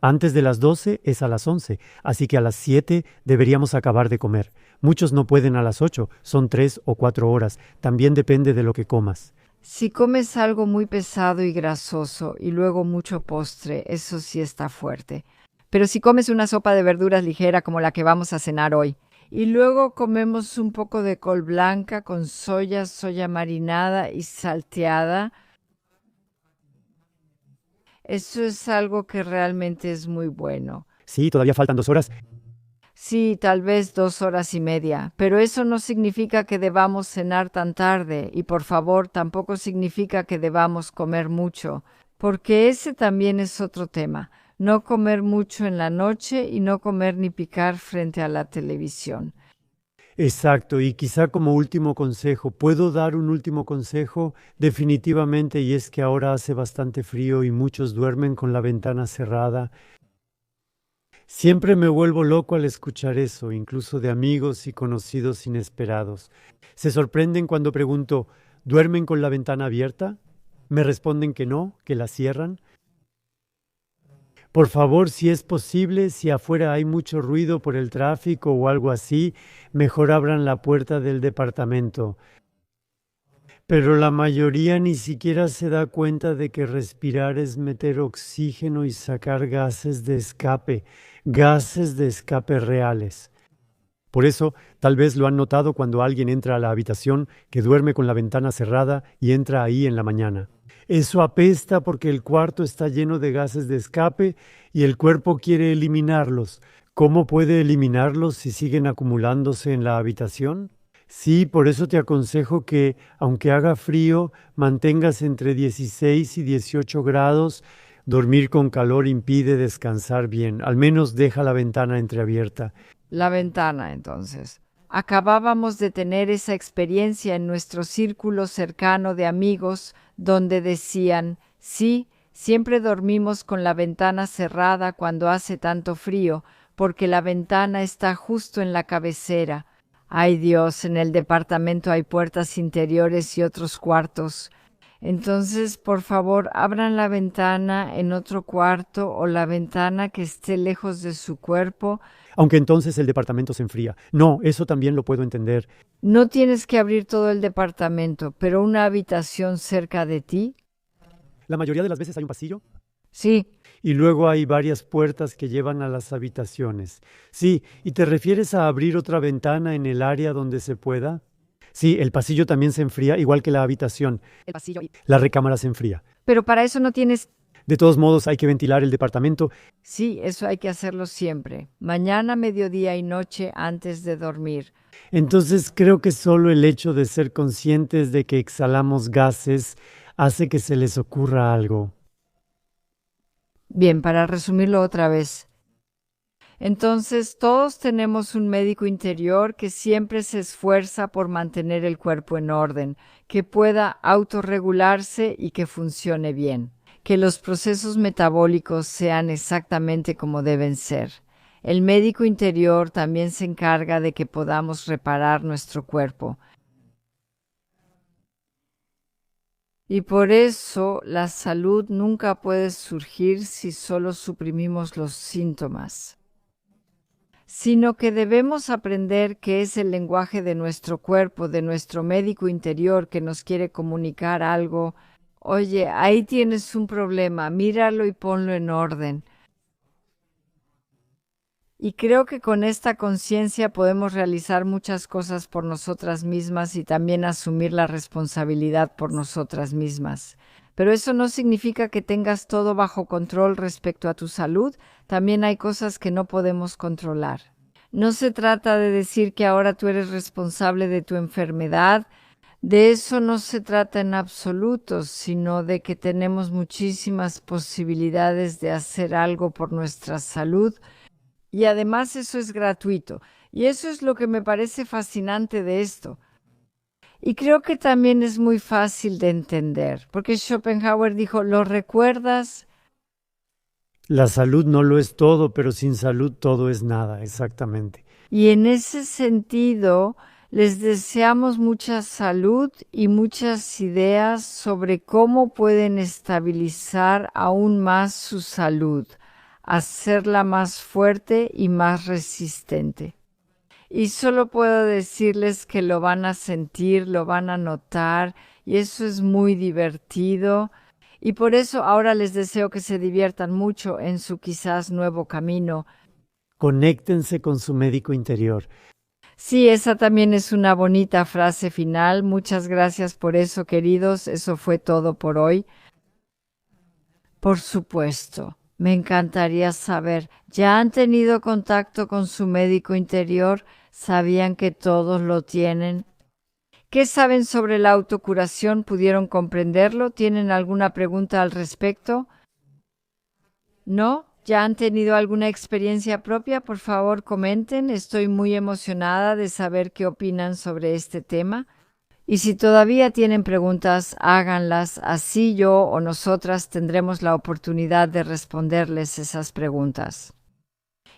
Antes de las 12 es a las 11, así que a las 7 deberíamos acabar de comer. Muchos no pueden a las 8, son 3 o 4 horas, también depende de lo que comas. Si comes algo muy pesado y grasoso y luego mucho postre, eso sí está fuerte. Pero si comes una sopa de verduras ligera como la que vamos a cenar hoy, y luego comemos un poco de col blanca con soya marinada y salteada, eso es algo que realmente es muy bueno. Sí, todavía faltan 2 horas. Sí, tal vez 2 horas y media, pero eso no significa que debamos cenar tan tarde y por favor tampoco significa que debamos comer mucho, porque ese también es otro tema. No comer mucho en la noche y no comer ni picar frente a la televisión. Exacto, y quizá como último consejo, ¿puedo dar un último consejo? Definitivamente, y es que ahora hace bastante frío y muchos duermen con la ventana cerrada. Siempre me vuelvo loco al escuchar eso, incluso de amigos y conocidos inesperados. Se sorprenden cuando pregunto, ¿duermen con la ventana abierta? Me responden que no, que la cierran. Por favor, si es posible, si afuera hay mucho ruido por el tráfico o algo así, mejor abran la puerta del departamento. Pero la mayoría ni siquiera se da cuenta de que respirar es meter oxígeno y sacar gases de escape reales. Por eso, tal vez lo han notado cuando alguien entra a la habitación que duerme con la ventana cerrada y entra ahí en la mañana. Eso apesta porque el cuarto está lleno de gases de escape y el cuerpo quiere eliminarlos. ¿Cómo puede eliminarlos si siguen acumulándose en la habitación? Sí, por eso te aconsejo que, aunque haga frío, mantengas entre 16 y 18 grados. Dormir con calor impide descansar bien. Al menos deja la ventana entreabierta. La ventana, entonces. Acabábamos de tener esa experiencia en nuestro círculo cercano de amigos, donde decían, sí, siempre dormimos con la ventana cerrada cuando hace tanto frío, porque la ventana está justo en la cabecera. Ay Dios, en el departamento hay puertas interiores y otros cuartos. Entonces, por favor, abran la ventana en otro cuarto o la ventana que esté lejos de su cuerpo. Aunque entonces el departamento se enfría. No, eso también lo puedo entender. No tienes que abrir todo el departamento, pero una habitación cerca de ti. La mayoría de las veces hay un pasillo. Sí, Y luego hay varias puertas que llevan a las habitaciones. Sí, ¿y te refieres a abrir otra ventana en el área donde se pueda? Sí, el pasillo también se enfría, igual que la habitación. el pasillo. La recámara se enfría. Pero para eso no tienes... De todos modos, hay que ventilar el departamento. Sí, eso hay que hacerlo siempre. Mañana, mediodía y noche antes de dormir. Entonces creo que solo el hecho de ser conscientes de que exhalamos gases hace que se les ocurra algo. Bien, para resumirlo otra vez. Entonces, todos tenemos un médico interior que siempre se esfuerza por mantener el cuerpo en orden, que pueda autorregularse y que funcione bien, que los procesos metabólicos sean exactamente como deben ser. El médico interior también se encarga de que podamos reparar nuestro cuerpo. Y por eso la salud nunca puede surgir si solo suprimimos los síntomas, sino que debemos aprender que es el lenguaje de nuestro cuerpo, de nuestro médico interior que nos quiere comunicar algo. Oye, ahí tienes un problema, míralo y ponlo en orden. Y creo que con esta conciencia podemos realizar muchas cosas por nosotras mismas y también asumir la responsabilidad por nosotras mismas. Pero eso no significa que tengas todo bajo control respecto a tu salud. También hay cosas que no podemos controlar. No se trata de decir que ahora tú eres responsable de tu enfermedad. De eso no se trata en absoluto, sino de que tenemos muchísimas posibilidades de hacer algo por nuestra salud. Y además eso es gratuito. Y eso es lo que me parece fascinante de esto. Y creo que también es muy fácil de entender, porque Schopenhauer dijo, ¿lo recuerdas? La salud no lo es todo, pero sin salud todo es nada, exactamente. Y en ese sentido, les deseamos mucha salud y muchas ideas sobre cómo pueden estabilizar aún más su salud, hacerla más fuerte y más resistente. Y solo puedo decirles que lo van a sentir, lo van a notar, y eso es muy divertido. Y por eso ahora les deseo que se diviertan mucho en su quizás nuevo camino. Conéctense con su médico interior. Sí, esa también es una bonita frase final. Muchas gracias por eso, queridos. Eso fue todo por hoy. Por supuesto. Me encantaría saber, ¿ya han tenido contacto con su médico interior? ¿Sabían que todos lo tienen? ¿Qué saben sobre la autocuración? ¿Pudieron comprenderlo? ¿Tienen alguna pregunta al respecto? ¿No? ¿Ya han tenido alguna experiencia propia? Por favor, comenten. Estoy muy emocionada de saber qué opinan sobre este tema. Y si todavía tienen preguntas, háganlas, así yo o nosotras tendremos la oportunidad de responderles esas preguntas.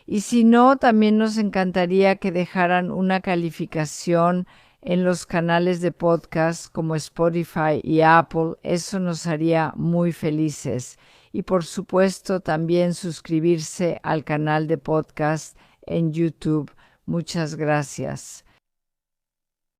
Y si no, también nos encantaría que dejaran una calificación en los canales de podcast como Spotify y Apple. Eso nos haría muy felices. Y por supuesto también suscribirse al canal de podcast en YouTube. Muchas gracias.